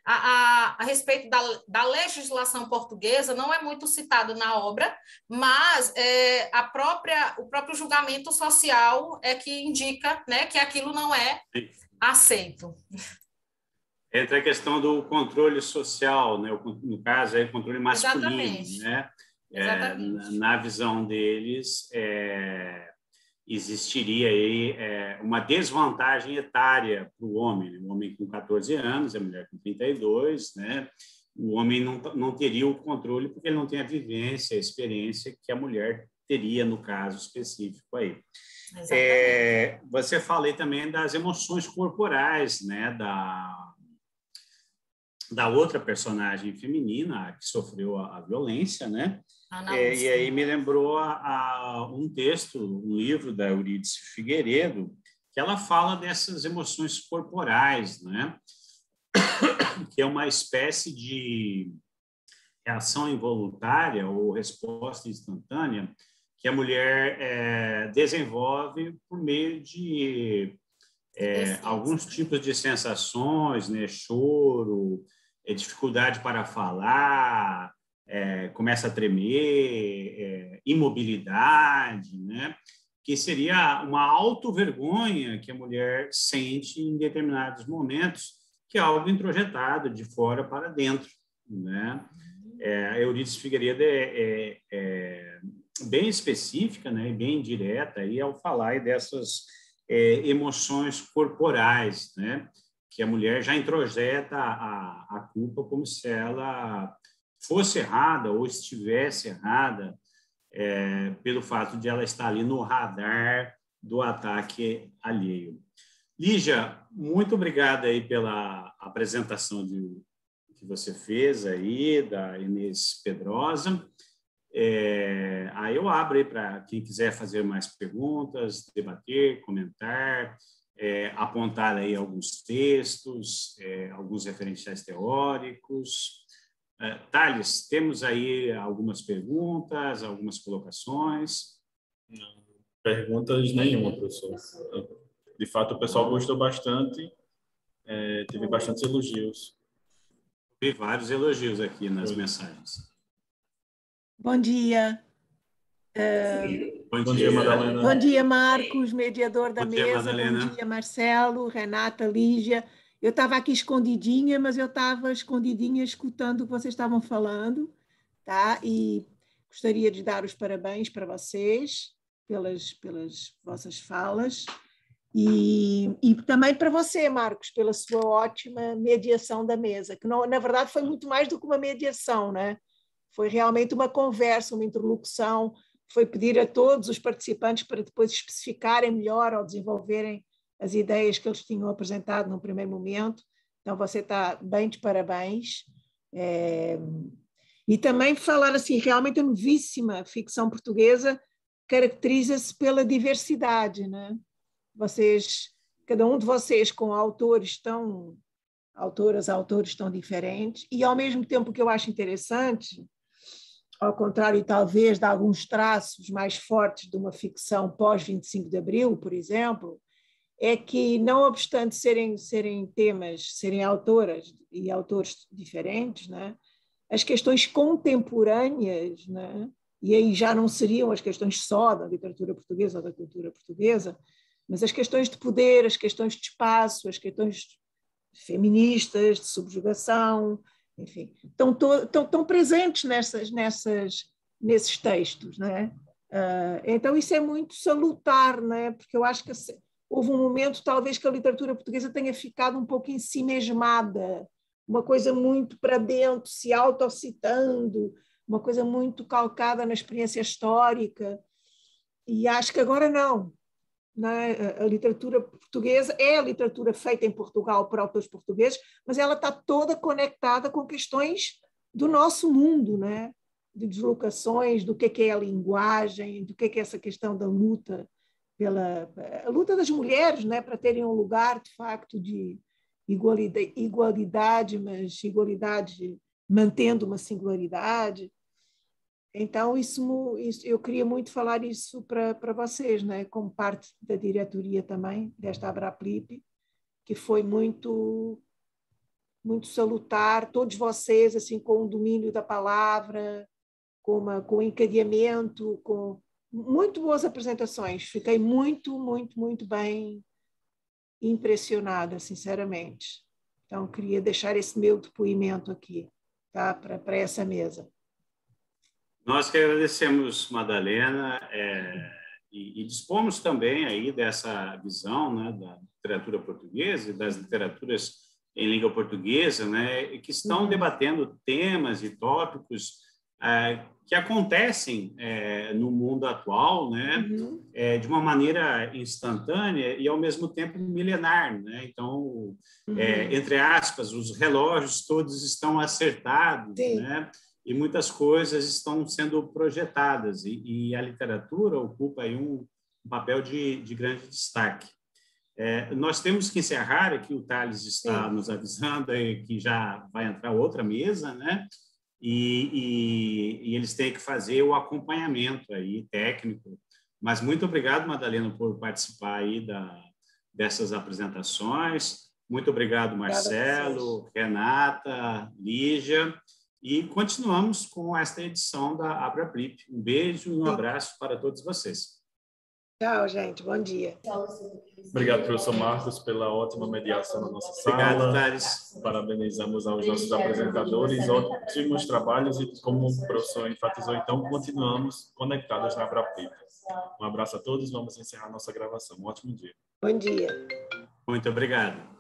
A respeito da legislação portuguesa, não é muito citado na obra, mas o próprio julgamento social é que indica, né, que aquilo não é aceito. Entra a questão do controle social, né? No caso, é controle masculino. Exatamente. Né? Exatamente. Na visão deles, existiria aí uma desvantagem etária para o homem. O homem com 14 anos, a mulher com 32, né? O homem não teria o controle porque ele não tem a vivência, a experiência que a mulher teria no caso específico aí. Você falou também das emoções corporais, né? Da outra personagem feminina que sofreu a violência, né? E aí me lembrou um texto, um livro da Eurídice Figueiredo, que ela fala dessas emoções corporais, né? Que é uma espécie de reação involuntária ou resposta instantânea que a mulher desenvolve por meio de alguns tipos de sensações, né? Choro, dificuldade para falar, começa a tremer, imobilidade, né? Que seria uma autovergonha que a mulher sente em determinados momentos, que é algo introjetado de fora para dentro, né? A Eurídice Figueiredo é bem específica, né? E bem direta aí ao falar dessas emoções corporais, né? Que a mulher já introjeta a culpa como se ela fosse errada ou estivesse errada pelo fato de ela estar ali no radar do ataque alheio. Lígia, muito obrigada aí pela apresentação que você fez aí, da Inês Pedrosa. Aí eu abro aí para quem quiser fazer mais perguntas, debater, comentar, apontar aí alguns textos, alguns referenciais teóricos. Thales, temos aí algumas perguntas, algumas colocações? Não, perguntas nenhuma, professor. De fato, o pessoal gostou bastante, teve bastantes elogios. Vi vários elogios aqui nas mensagens. Bom dia. Bom dia, Madalena. Bom dia, Marcos, mediador da mesa. Madalena. Bom dia, Marcelo, Renata, Lígia. Eu estava aqui escondidinha, mas eu estava escondidinha escutando o que vocês estavam falando, tá? E gostaria de dar os parabéns para vocês pelas vossas falas e também para você, Marcos, pela sua ótima mediação da mesa, que não, na verdade foi muito mais do que uma mediação, né? Foi realmente uma conversa, uma interlocução, foi pedir a todos os participantes para depois especificarem melhor ou desenvolverem as ideias que eles tinham apresentado no primeiro momento. Então, você está bem de parabéns. E também falar assim, realmente a novíssima ficção portuguesa caracteriza-se pela diversidade, né? Cada um de vocês com autores tão diferentes, e ao mesmo tempo que eu acho interessante, ao contrário, talvez, de alguns traços mais fortes de uma ficção pós-25 de Abril, por exemplo, é que, não obstante serem temas, serem autoras e autores diferentes, né, as questões contemporâneas, né, e aí já não seriam as questões só da literatura portuguesa ou da cultura portuguesa, mas as questões de poder, as questões de espaço, as questões feministas, de subjugação, enfim, estão presentes nesses textos, né? Então isso é muito salutar, né? Porque eu acho que houve um momento talvez que a literatura portuguesa tenha ficado um pouco ensimesmada, uma coisa muito para dentro, se autocitando, uma coisa muito calcada na experiência histórica, e acho que agora não. A literatura portuguesa é a literatura feita em Portugal por autores portugueses, mas ela está toda conectada com questões do nosso mundo, né? De deslocações, do que é a linguagem, do que é essa questão da luta, a luta das mulheres, né? Para terem um lugar, de facto, de igualdade, mas igualdade mantendo uma singularidade. Então, isso eu queria muito falar isso para vocês, né? Como parte da diretoria também, desta Abraplip, que foi muito, muito salutar, todos vocês, assim, com o domínio da palavra, com o encadeamento, com muito boas apresentações. Fiquei muito, muito, muito bem impressionada, sinceramente. Então, queria deixar esse meu depoimento aqui, tá? Para essa mesa. Nós que agradecemos, Madalena, e dispomos também aí dessa visão, né, da literatura portuguesa e das literaturas em língua portuguesa, né, que estão debatendo temas e tópicos que acontecem no mundo atual, né, de uma maneira instantânea e, ao mesmo tempo, milenar. Né? Então, entre aspas, os relógios todos estão acertados, né? E muitas coisas estão sendo projetadas, e a literatura ocupa aí um papel de grande destaque. Nós temos que encerrar aqui, o Thales está nos avisando que já vai entrar outra mesa, né? E eles têm que fazer o acompanhamento aí técnico. Mas muito obrigado, Madalena, por participar aí dessas apresentações. Muito obrigado, Marcelo, Renata, Lígia. E continuamos com esta edição da Abraplip. Um beijo e um abraço para todos vocês. Tchau, gente. Bom dia. Obrigado, professor Marcos, pela ótima mediação na nossa sala. Obrigado, Thales. Parabenizamos aos nossos apresentadores, ótimos trabalhos, e como o professor enfatizou, então, continuamos conectados na Abraplip. Um abraço a todos, vamos encerrar nossa gravação. Um ótimo dia. Bom dia. Muito obrigado.